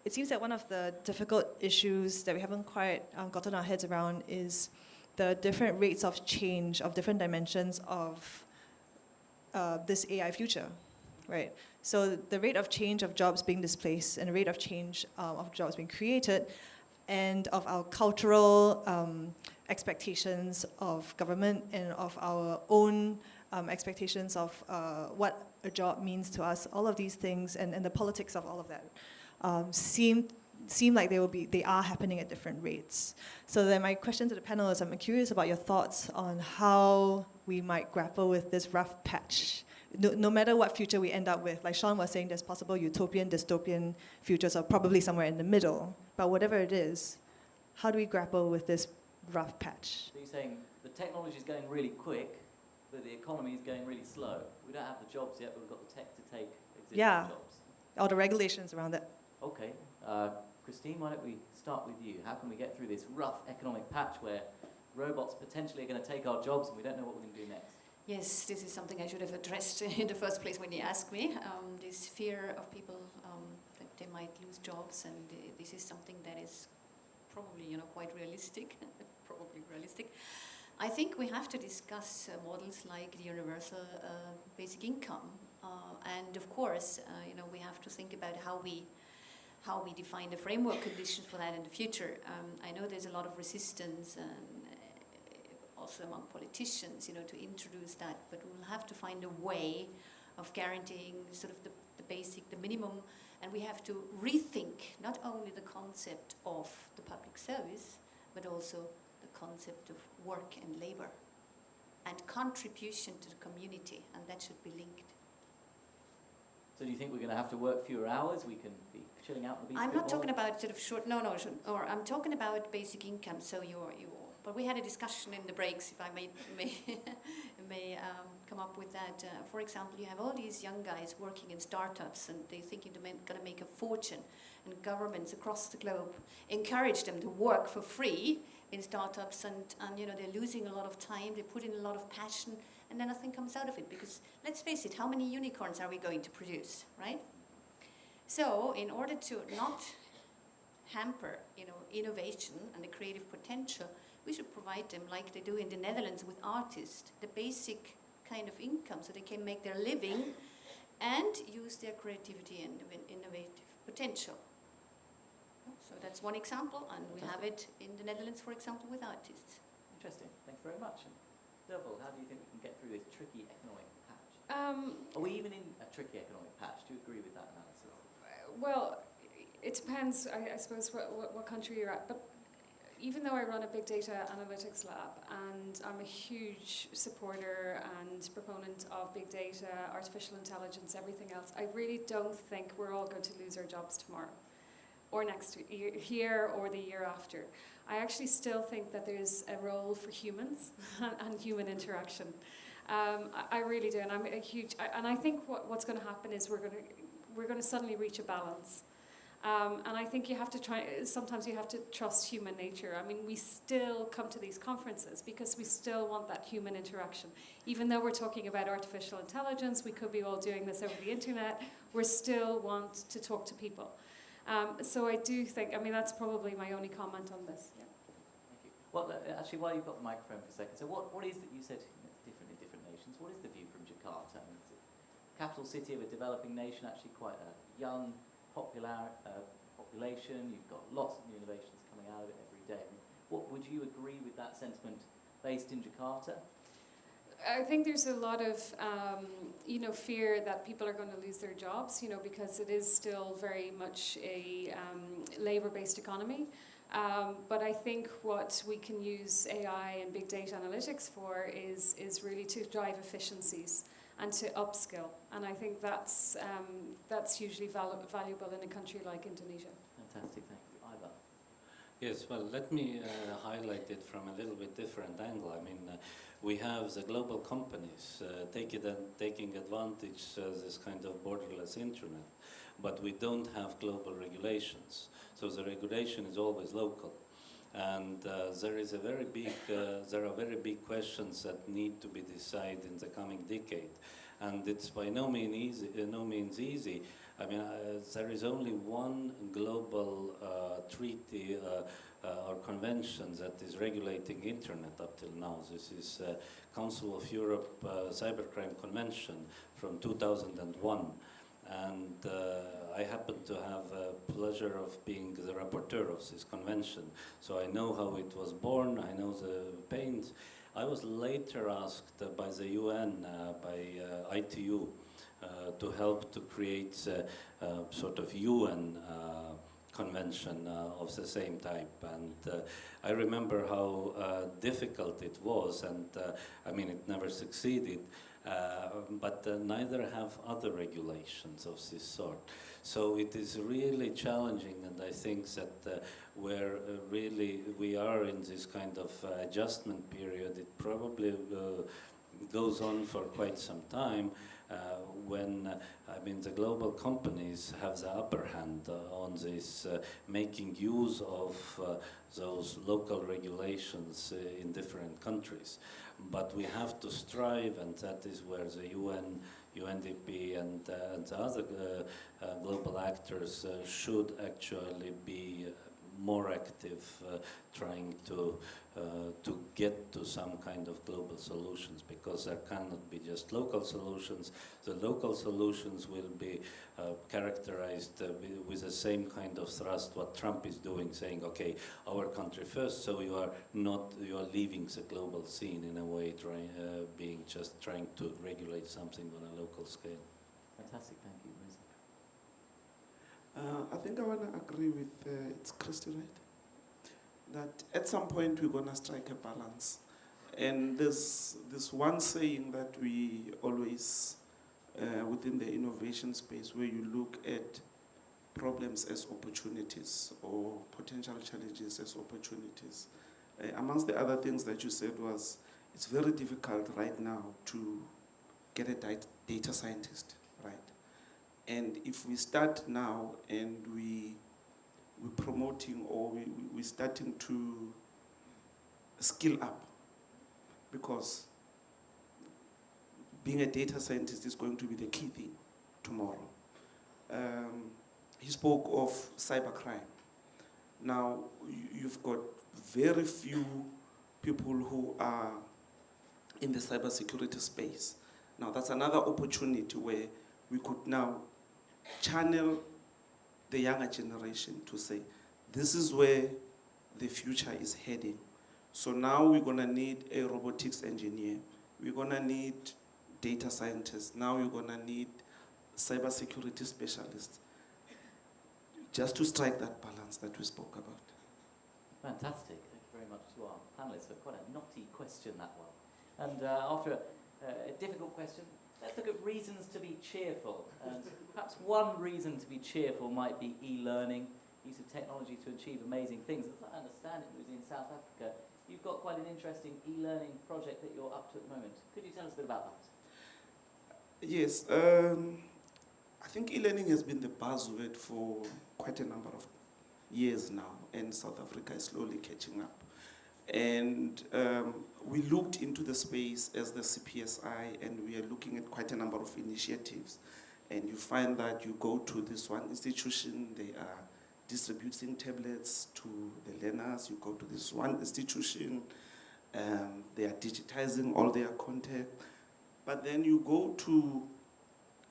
it seems that one of the difficult issues that we haven't quite gotten our heads around is the different rates of change of different dimensions of this AI future, right? So the rate of change of jobs being displaced and the rate of change of jobs being created, and of our cultural expectations of government and of our own expectations of what a job means to us, all of these things, and the politics of all of that seem like they are happening at different rates. So then my question to the panel is, I'm curious about your thoughts on how we might grapple with this rough patch. No matter what future we end up with, like Sean was saying, there's possible utopian, dystopian futures, or probably somewhere in the middle. But whatever it is, how do we grapple with this rough patch? So you're saying the technology is going really quick, but the economy is going really slow. We don't have the jobs yet, but we've got the tech to take existing jobs. All the regulations around it. Okay. Christine, why don't we start with you? How can we get through this rough economic patch where robots potentially are going to take our jobs and we don't know what we're going to do next? Yes, this is something I should have addressed in the first place when you asked me. This fear of people that they might lose jobs, and this is something that is probably, you know, quite realistic. Probably realistic. I think we have to discuss models like the universal basic income, and of course, you know, we have to think about how we define the framework conditions for that in the future. I know there's a lot of resistance. Also among politicians, you know, to introduce that, but we'll have to find a way of guaranteeing sort of the basic, the minimum, and we have to rethink not only the concept of the public service, but also the concept of work and labor, and contribution to the community, and that should be linked. So do you think we're going to have to work fewer hours? We can be chilling out the beach. I'm not talking about sort of short, or I'm talking about basic income, so but we had a discussion in the breaks, if I may come up with that. For example, you have all these young guys working in startups, and they're thinking they're going to make a fortune, and governments across the globe encourage them to work for free in startups, and you know, they're losing a lot of time, they put in a lot of passion, and then nothing comes out of it, because let's face it, how many unicorns are we going to produce, right? So in order to not hamper, you know, innovation and the creative potential, we should provide them, like they do in the Netherlands with artists, the basic kind of income so they can make their living and use their creativity and innovative potential. So that's one example, and we have it in the Netherlands, for example, with artists. Interesting. Thanks very much. And Derval, how do you think we can get through this tricky economic patch? Are we even in a tricky economic patch? Do you agree with that analysis? Well, it depends, I suppose, what country you're at. But even though I run a big data analytics lab, and I'm a huge supporter and proponent of big data, artificial intelligence, everything else, I really don't think we're all going to lose our jobs tomorrow, or next year, or the year after. I actually still think that there's a role for humans and human interaction. I really do, and I'm a huge. And I think what's going to happen is we're going to suddenly reach a balance. And I think you have to sometimes you have to trust human nature. I mean, we still come to these conferences because we still want that human interaction. Even though we're talking about artificial intelligence, we could be all doing this over the internet, we still want to talk to people. So I do think, I mean, that's probably my only comment on this. Yeah. Thank you. Well, actually, while you've got the microphone for a second, so what is it, you said it's different in different nations, what is the view from Jakarta? I mean, it's a capital city of a developing nation, actually quite a young, population, you've got lots of new innovations coming out of it every day. I mean, what would you agree with that sentiment based in Jakarta? I think there's a lot of, fear that people are going to lose their jobs, because it is still very much a labor-based economy. But I think what we can use AI and big data analytics for is really to drive efficiencies and to upskill. And I think that's hugely valuable in a country like Indonesia. Fantastic, thank you. Ivar? Yes, well, let me highlight it from a little bit different angle. I mean, we have the global companies taking advantage of this kind of borderless internet, but we don't have global regulations. So the regulation is always local. And there are very big questions that need to be decided in the coming decade. And it's by no means easy. I mean, there is only one global treaty or convention that is regulating internet up till now. This is Council of Europe Cybercrime Convention from 2001. And I happen to have a pleasure of being the rapporteur of this convention. So I know how it was born, I know the pains. I was later asked by the UN, by ITU, to help to create a sort of UN convention of the same type. And I remember how difficult it was, and I mean, it never succeeded. But neither have other regulations of this sort. So it is really challenging, and I think that where really we are in this kind of adjustment period, it probably goes on for quite some time when, I mean, the global companies have the upper hand on this, making use of those local regulations in different countries. But we have to strive, and that is where the UN, UNDP, and the other global actors should actually be more active, trying to get to some kind of global solutions, because there cannot be just local solutions. The local solutions will be characterized with the same kind of thrust what Trump is doing, saying, okay, our country first, so you are leaving the global scene in a way, trying to regulate something on a local scale. Fantastic, thank you. Muzi? I think I want to agree with, it's Christy, right? That at some point we're going to strike a balance. And there's this one saying that we always, within the innovation space, where you look at problems as opportunities or potential challenges as opportunities. Amongst the other things that you said was, it's very difficult right now to get a data scientist, right? And if we start now and we're promoting, or we're starting to skill up, because being a data scientist is going to be the key thing tomorrow. He spoke of cybercrime. Now, you've got very few people who are in the cybersecurity space. Now, that's another opportunity where we could now channel the younger generation to say, this is where the future is heading. So now we're going to need a robotics engineer. We're going to need data scientists. Now we're going to need cybersecurity specialists, just to strike that balance that we spoke about. Fantastic. Thank you very much to our panellists for quite a knotty question, that one. And after a difficult question, let's look at reasons to be cheerful. And perhaps one reason to be cheerful might be e-learning, use of technology to achieve amazing things. As I understand it, Muzi, in South Africa, you've got quite an interesting e-learning project that you're up to at the moment. Could you tell us a bit about that? Yes. I think e-learning has been the buzzword for quite a number of years now, and South Africa is slowly catching up. And we looked into the space as the CPSI, and we are looking at quite a number of initiatives. And you find that you go to this one institution, they are distributing tablets to the learners. You go to this one institution, they are digitizing all their content. But then you go to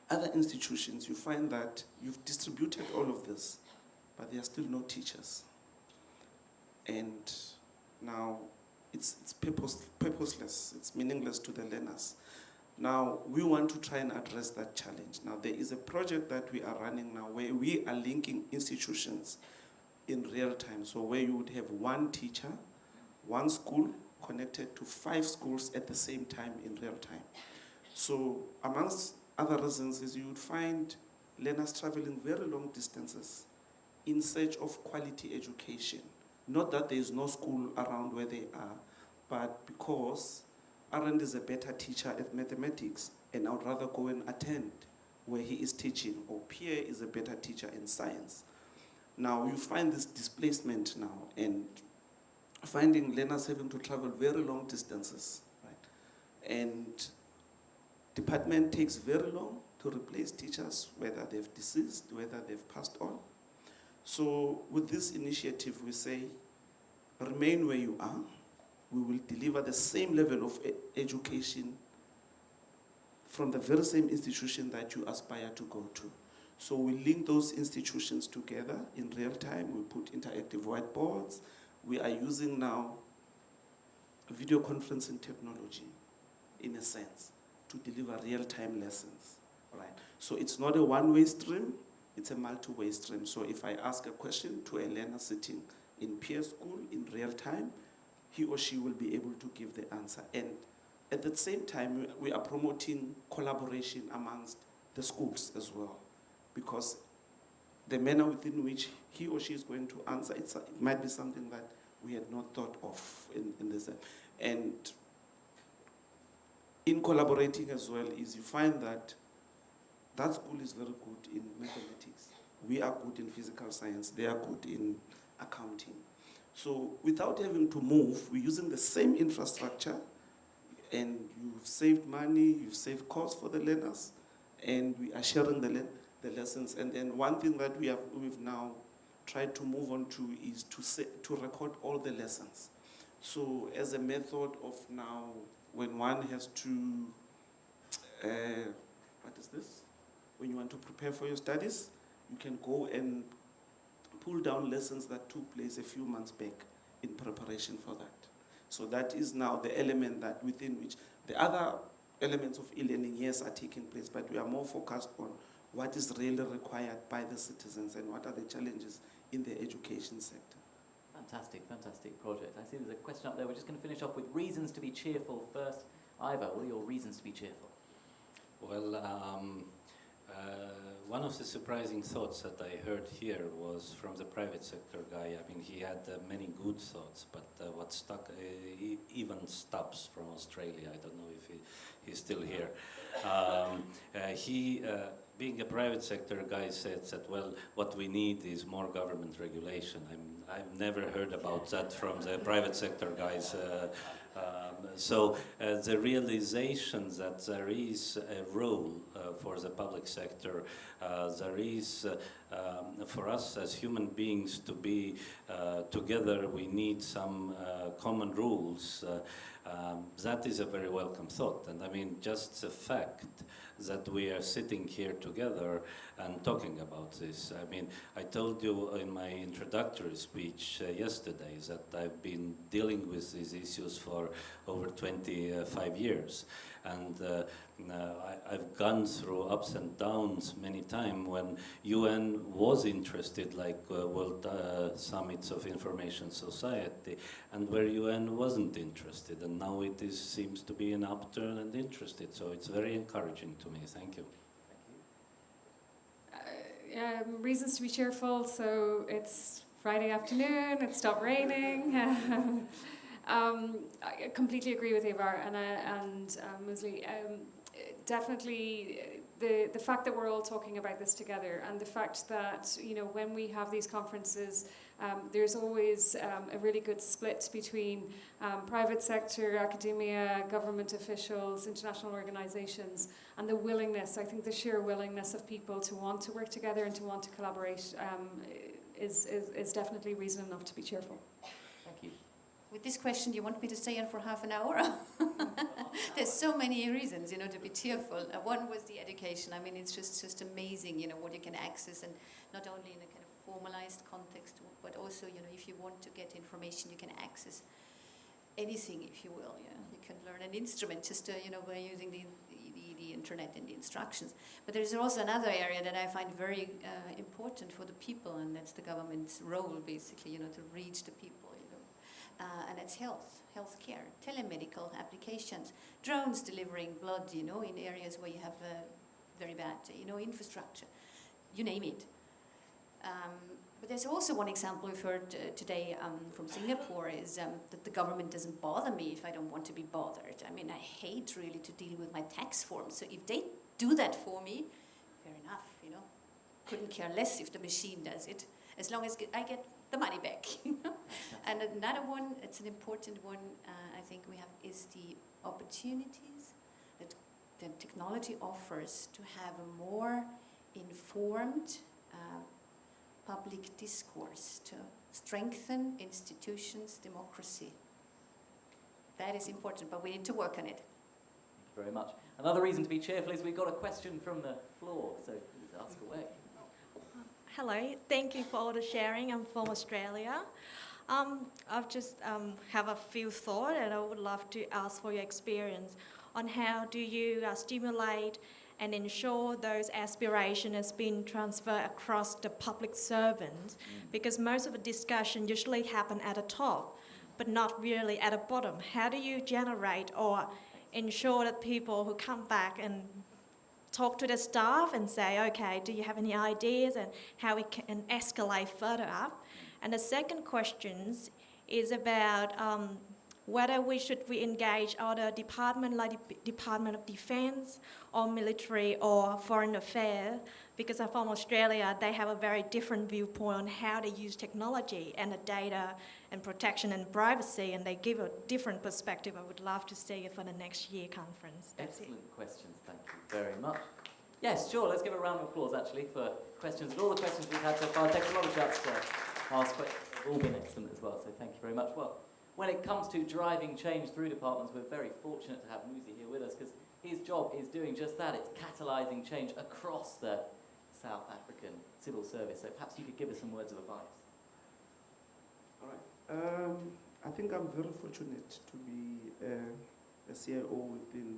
other institutions, you find that you've distributed all of this, but there are still no teachers. And now it's purposeless, it's meaningless to the learners. Now, we want to try and address that challenge. Now, there is a project that we are running now where we are linking institutions in real time. So where you would have one teacher, one school connected to 5 schools at the same time in real time. So amongst other reasons is you would find learners traveling very long distances in search of quality education. Not that there is no school around where they are, but because Arend is a better teacher at mathematics, and I would rather go and attend where he is teaching, or Pierre is a better teacher in science. Now you find this displacement now, and finding learners having to travel very long distances, right? And department takes very long to replace teachers, whether they've deceased, whether they've passed on. So with this initiative, we say, remain where you are. We will deliver the same level of education from the very same institution that you aspire to go to. So we link those institutions together in real time. We put interactive whiteboards. We are using now video conferencing technology, in a sense, to deliver real-time lessons, right? So it's not a one-way stream, it's a multi-way stream. So if I ask a question to a learner sitting in peer school in real time, he or she will be able to give the answer. And at the same time, we are promoting collaboration amongst the schools as well, because the manner within which he or she is going to answer, it might be something that we had not thought of in this. And in collaborating as well is you find that that school is very good in mathematics. We are good in physical science. They are good in accounting. So without having to move, we're using the same infrastructure, and you've saved money, you've saved costs for the learners, and we are sharing the lessons. And then one thing that we've now tried to move on to is to record all the lessons. So as a method of now, when one has to, what is this? When you want to prepare for your studies, you can go and pull down lessons that took place a few months back in preparation for that. So that is now the element that within which the other elements of e-learning, yes, are taking place, but we are more focused on what is really required by the citizens and what are the challenges in the education sector. Fantastic, fantastic project. I see there's a question up there. We're just going to finish off with reasons to be cheerful first. Ivar, what are your reasons to be cheerful? Well, one of the surprising thoughts that I heard here was from the private sector guy. I mean, he had many good thoughts, but what stuck, even Stubbs from Australia, I don't know if he's still here. He, being a private sector guy, said that, well, what we need is more government regulation. I've never heard about that from the private sector guys. So the realization that there is a role for the public sector, there is, for us as human beings to be together, we need some common rules. That is a very welcome thought. And I mean, just the fact that we are sitting here together and talking about this. I mean, I told you in my introductory speech yesterday that I've been dealing with these issues for over 25 years. And I've gone through ups and downs many times when UN was interested, like World Summits of Information Society, and where UN wasn't interested. And now it seems to be an upturn and interested. So it's very encouraging to me. Thank you. Reasons to be cheerful. So it's Friday afternoon. It stopped raining. I completely agree with Ivar and Muzi. Definitely the fact that we're all talking about this together, and the fact that, you know, when we have these conferences, there's always a really good split between private sector, academia, government officials, international organizations, and the willingness, I think the sheer willingness of people to want to work together and to want to collaborate is definitely reason enough to be cheerful. Thank you. With this question, you want me to stay on for half an hour? There's so many reasons, you know, to be cheerful. One was the education. I mean, it's just amazing, you know, what you can access, and not only in a kind of formalized context, but also, you know, if you want to get information, you can access anything, if you will. Yeah, you can learn an instrument just, you know, by using the internet and the instructions. But there's also another area that I find very important for the people, and that's the government's role, basically, you know, to reach the people. And it's healthcare, telemedical applications, drones delivering blood, you know, in areas where you have very bad, you know, infrastructure, you name it. But there's also one example we've heard today from Singapore is that the government doesn't bother me if I don't want to be bothered. I mean, I hate really to deal with my tax forms, so if they do that for me, fair enough, you know. Couldn't care less if the machine does it, as long as I get the money back. And another one, it's an important one, I think we have, is the opportunities that technology offers to have a more informed public discourse, to strengthen institutions' democracy. That is important, but we need to work on it. Thank you very much. Another reason to be cheerful is we've got a question from the floor, so please ask away. Hello, thank you for all the sharing. I'm from Australia. I've just have a few thoughts, and I would love to ask for your experience on how do you stimulate and ensure those aspirations has been transferred across the public servants, because most of the discussion usually happen at the top, but not really at the bottom. How do you generate or ensure that people who come back and talk to the staff and say, okay, do you have any ideas and how we can escalate further up? And the second question is about whether we engage other departments like Department of Defense or military or foreign affairs, because I'm from Australia, they have a very different viewpoint on how they use technology and the data and protection and privacy, and they give a different perspective. I would love to see it for the next year conference. That's Excellent questions, thank you very much. Yes, sure, let's give a round of applause actually for questions. And all the questions we've had so far, it takes a lot of guts to ask, but they've all been excellent as well, so thank you very much. Well, when it comes to driving change through departments, we're very fortunate to have Muzi here with us, because his job is doing just that. It's catalysing change across the South African civil service. So perhaps you could give us some words of advice. All right. I think I'm very fortunate to be a CIO within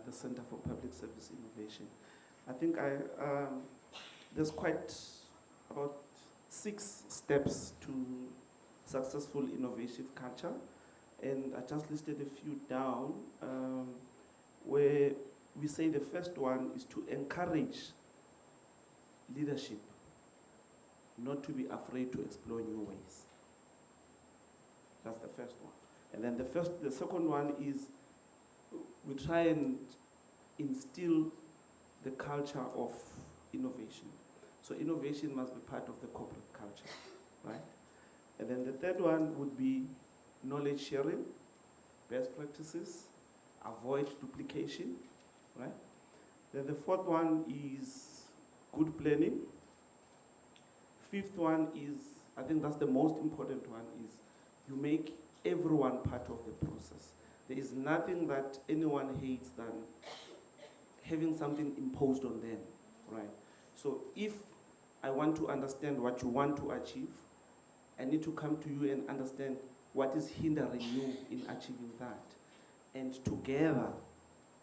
the Center for Public Service Innovation. I think there's quite about 6 steps to successful innovative culture, and I just listed a few down, where we say the first one is to encourage leadership not to be afraid to explore new ways. That's the first one. And then the second one is we try and instill the culture of innovation. So innovation must be part of the corporate culture, right? And then the third one would be knowledge sharing, best practices, avoid duplication, right? Then the fourth one is good planning. Fifth one is, I think that's the most important one, is you make everyone part of the process. There is nothing that anyone hates than having something imposed on them, right? So if I want to understand what you want to achieve, I need to come to you and understand what is hindering you in achieving that. And together,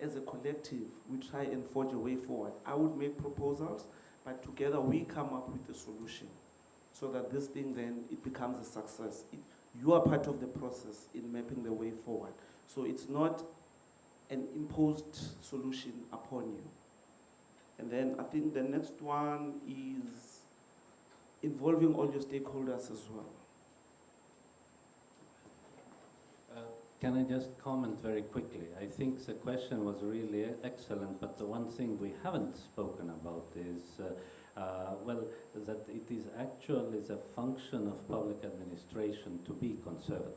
as a collective, we try and forge a way forward. I would make proposals, but together we come up with a solution so that this thing then, it becomes a success. You are part of the process in mapping the way forward. So it's not an imposed solution upon you. And then I think the next one is involving all your stakeholders as well. Can I just comment very quickly? I think the question was really excellent, but the one thing we haven't spoken about is, well, that it is actually the function of public administration to be conservative.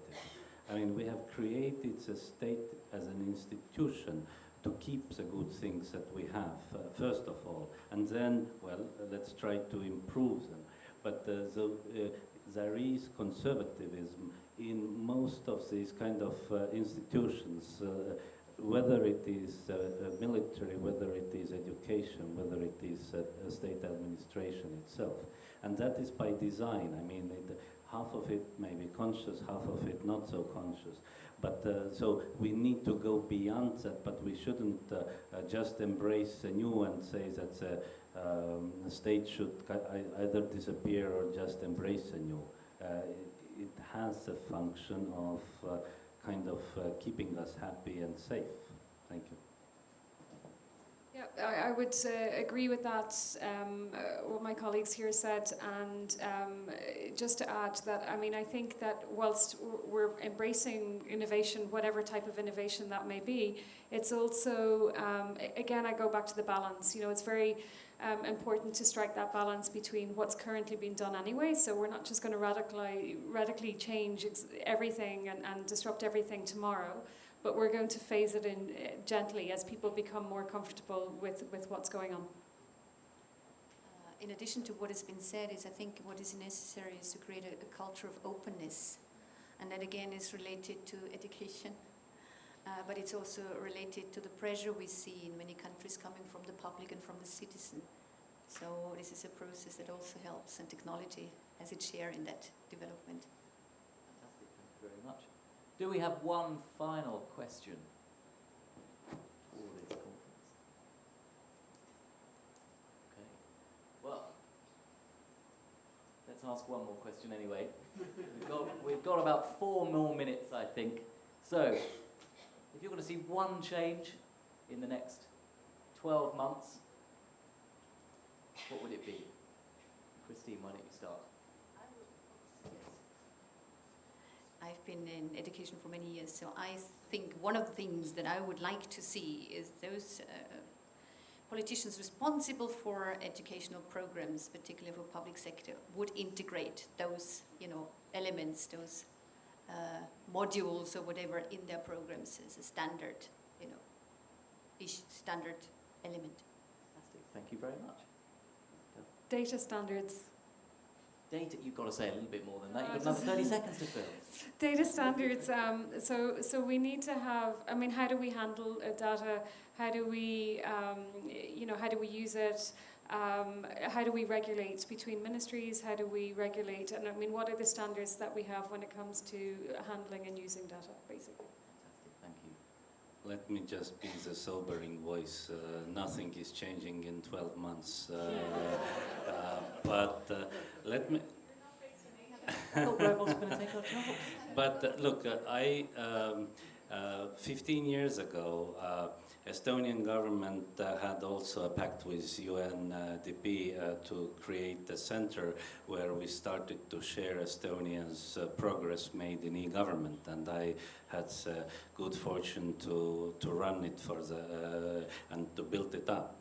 I mean, we have created the state as an institution to keep the good things that we have, first of all, and then, well, let's try to improve them. But there is conservatism in most of these kind of institutions, whether it is military, whether it is education, whether it is state administration itself. And that is by design. I mean, half of it may be conscious, half of it not so conscious. But so we need to go beyond that, but we shouldn't just embrace the new and say that the state should either disappear or just embrace the new. It has a function of kind of keeping us happy and safe. Thank you. Yeah, I would agree with that, what my colleagues here said, and just to add that, I mean, I think that whilst we're embracing innovation, whatever type of innovation that may be, it's also, again, I go back to the balance. You know, it's very important to strike that balance between what's currently being done anyway, so we're not just going to radically change everything and disrupt everything tomorrow, but we're going to phase it in gently as people become more comfortable with what's going on. In addition to what has been said, I think what is necessary is to create a culture of openness, and that again is related to education, but it's also related to the pressure we see in many countries coming from the public and from the citizen. So this is a process that also helps, and technology has its share in that development. Fantastic, thank you very much. Do we have one final question for this conference? Okay. Well, let's ask one more question anyway. We've got about 4 more minutes, I think. So, if you're going to see one change in the next 12 months, what would it be? Christine, why don't you start? I've been in education for many years, so I think one of the things that I would like to see is those politicians responsible for educational programs, particularly for public sector, would integrate those, you know, elements, those modules or whatever in their programs as a standard, you know, standard element. Fantastic, thank you very much. Data standards. Data, you've got to say a little bit more than that. You've got another 30 seconds to fill. Data standards, so we need to have, I mean, how do we handle data? How do we, you know, how do we use it? How do we regulate between ministries? How do we regulate? And I mean, what are the standards that we have when it comes to handling and using data, basically? Fantastic, thank you. Let me just be the sobering voice. Nothing is changing in 12 months. But let me... I thought robots were going to take our jobs. But look, 15 years ago, Estonian government had also a pact with UNDP to create a center where we started to share Estonia's progress made in e-government, and I had good fortune to run it for and to build it up.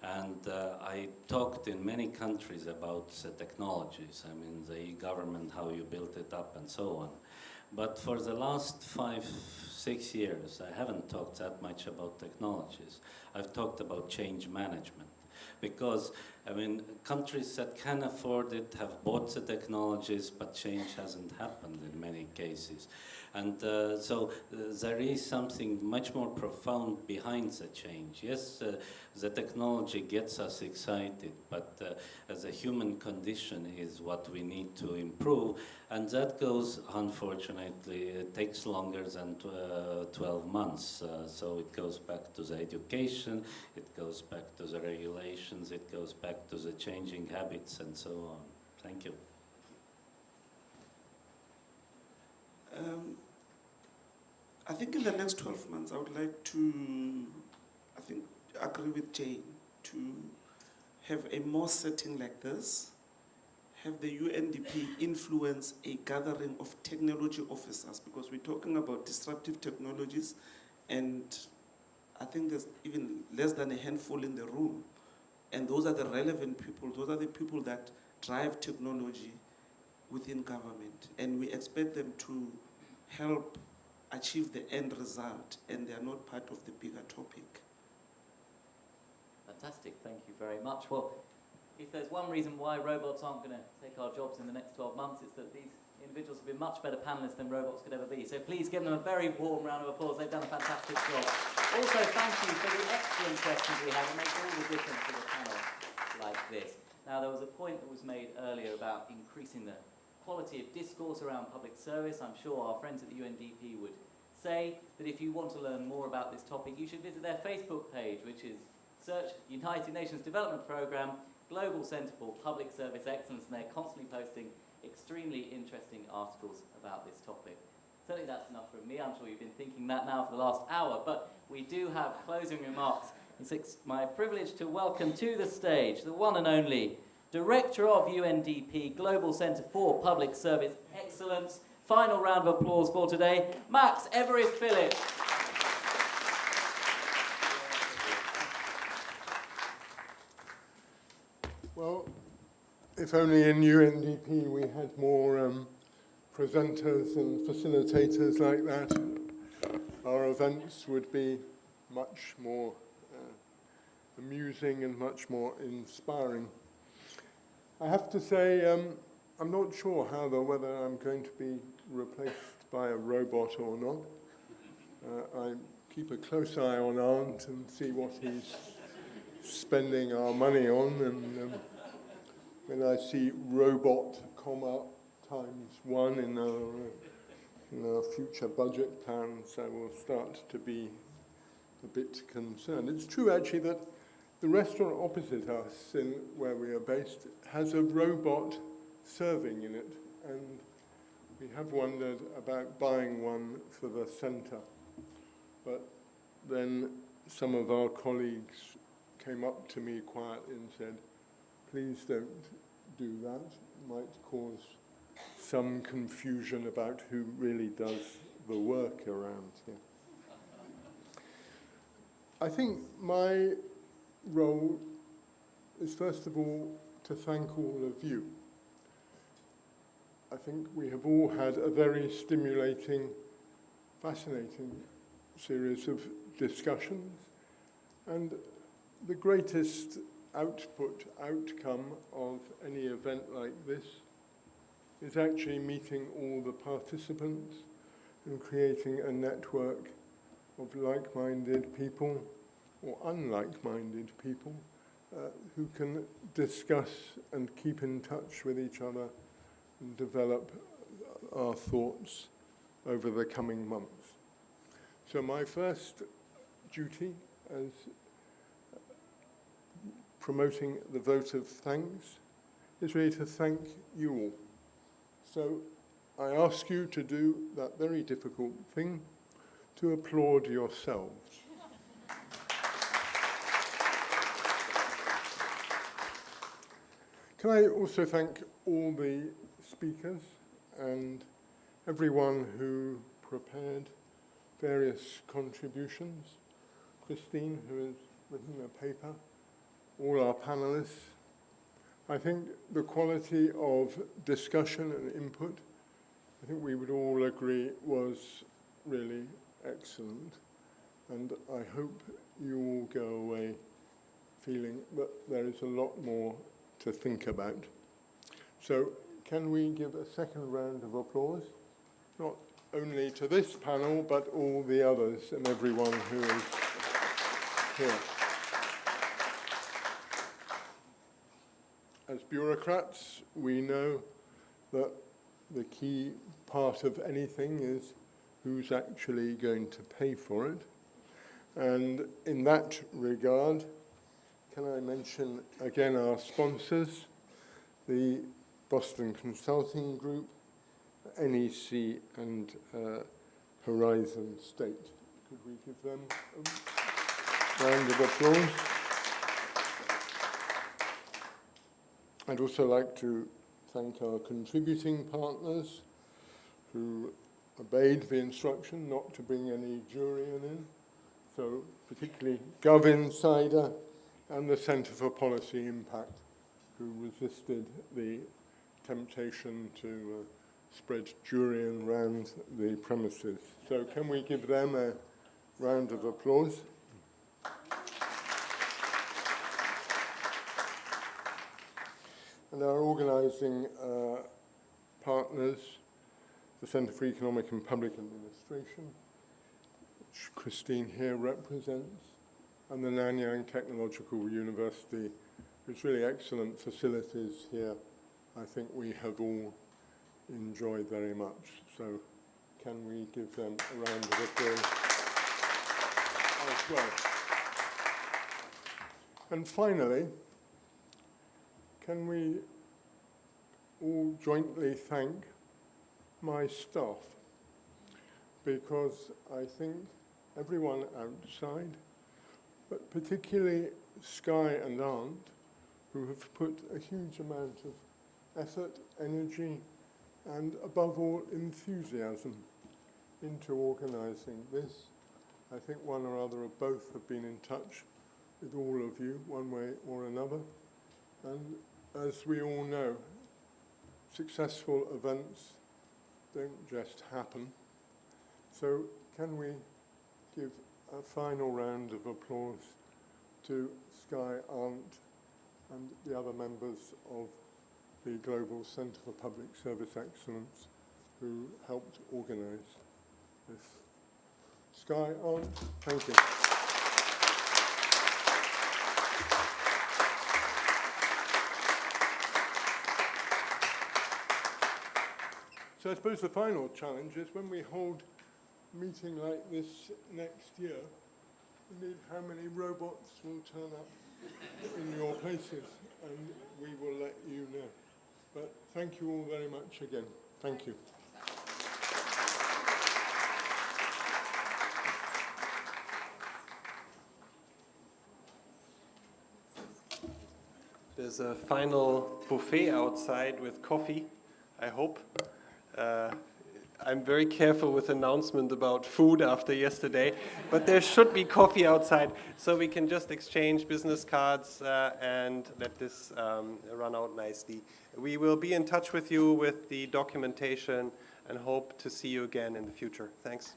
And I talked in many countries about the technologies, I mean the e-government, how you built it up and so on. But for the last 5-6 years, I haven't talked that much about technologies. I've talked about change management. Because, I mean, countries that can afford it have bought the technologies, but change hasn't happened in many cases. And so there is something much more profound behind the change. Yes, the technology gets us excited, but as a human condition is what we need to improve. And that goes, unfortunately, it takes longer than 12 months. So it goes back to the education, it goes back to the regulations, it goes back to the changing habits and so on. Thank you. I think in the next 12 months, I would like to, agree with Jane, to have a more setting like this, have the UNDP influence a gathering of technology officers, because we're talking about disruptive technologies, and I think there's even less than a handful in the room. And those are the relevant people. Those are the people that drive technology within government. And we expect them to help achieve the end result, and they are not part of the bigger topic. Fantastic, thank you very much. Well, if there's one reason why robots aren't going to take our jobs in the next 12 months, it's that these individuals have been much better panelists than robots could ever be. So please give them a very warm round of applause. They've done a fantastic job. Also, thank you for the excellent questions we have. It makes all the difference to the panel like this. Now, there was a point that was made earlier about increasing the quality of discourse around public service. I'm sure our friends at the UNDP would say that if you want to learn more about this topic, you should visit their Facebook page, which is search United Nations Development Programme, Global Centre for Public Service Excellence, and they're constantly posting extremely interesting articles about this topic. Certainly that's enough from me. I'm sure you've been thinking that now for the last hour, but we do have closing remarks. It's my privilege to welcome to the stage the one and only Director of UNDP Global Centre for Public Service Excellence. Final round of applause for today, Max Everest-Phillips. Well, if only in UNDP we had more presenters and facilitators like that, our events would be much more amusing and much more inspiring. I have to say, I'm not sure, however, whether I'm going to be replaced by a robot or not. I keep a close eye on Arndt and see what he's spending our money on, and when I see robot, ×1 in our future budget plans, I will start to be a bit concerned. It's true, actually, that the restaurant opposite us, where we are based, has a robot serving in it, and we have wondered about buying one for the centre. But then some of our colleagues came up to me quietly and said, please don't do that. It might cause some confusion about who really does the work around here. I think my role is, first of all, to thank all of you. I think we have all had a very stimulating, fascinating series of discussions, and the greatest outcome of any event like this is actually meeting all the participants and creating a network of like-minded people or unlike-minded people who can discuss and keep in touch with each other and develop our thoughts over the coming months. So my first duty as promoting the vote of thanks is really to thank you all. So I ask you to do that very difficult thing, to applaud yourselves. Can I also thank all the speakers and everyone who prepared various contributions, Christine, who has written a paper, all our panelists. I think the quality of discussion and input, I think we would all agree, was really excellent. And I hope you all go away feeling that there is a lot more to think about. So can we give a second round of applause? Not only to this panel, but all the others and everyone who is here. As bureaucrats, we know that the key part of anything is who's actually going to pay for it. And in that regard, can I mention again our sponsors, the Boston Consulting Group, NEC, and Horizon State. Could we give them a round of applause? I'd also like to thank our contributing partners who obeyed the instruction not to bring any jurian in, so particularly GovInsider and the Centre for Policy Impact, who resisted the temptation to spread jurian around the premises. So can we give them a round of applause? And our organising partners, the Centre for Economic and Public Administration, which Christine here represents, and the Nanyang Technological University, with really excellent facilities here. I think we have all enjoyed very much. So can we give them a round of applause as well? And finally, can we all jointly thank my staff? Because I think everyone outside, but particularly Sky and Arndt, who have put a huge amount of effort, energy, and above all, enthusiasm into organising this. I think one or other of both have been in touch with all of you, one way or another. And as we all know, successful events don't just happen. So can we give a final round of applause to Sky Arndt and the other members of the Global Centre for Public Service Excellence who helped organise this. Sky Arndt, thank you. So I suppose the final challenge is when we hold a meeting like this next year, indeed how many robots will turn up in your places, and we will let you know. But thank you all very much again. Thank you. There's a final buffet outside with coffee, I hope. I'm very careful with announcement about food after yesterday, but there should be coffee outside, so we can just exchange business cards and let this run out nicely. We will be in touch with you with the documentation and hope to see you again in the future. Thanks.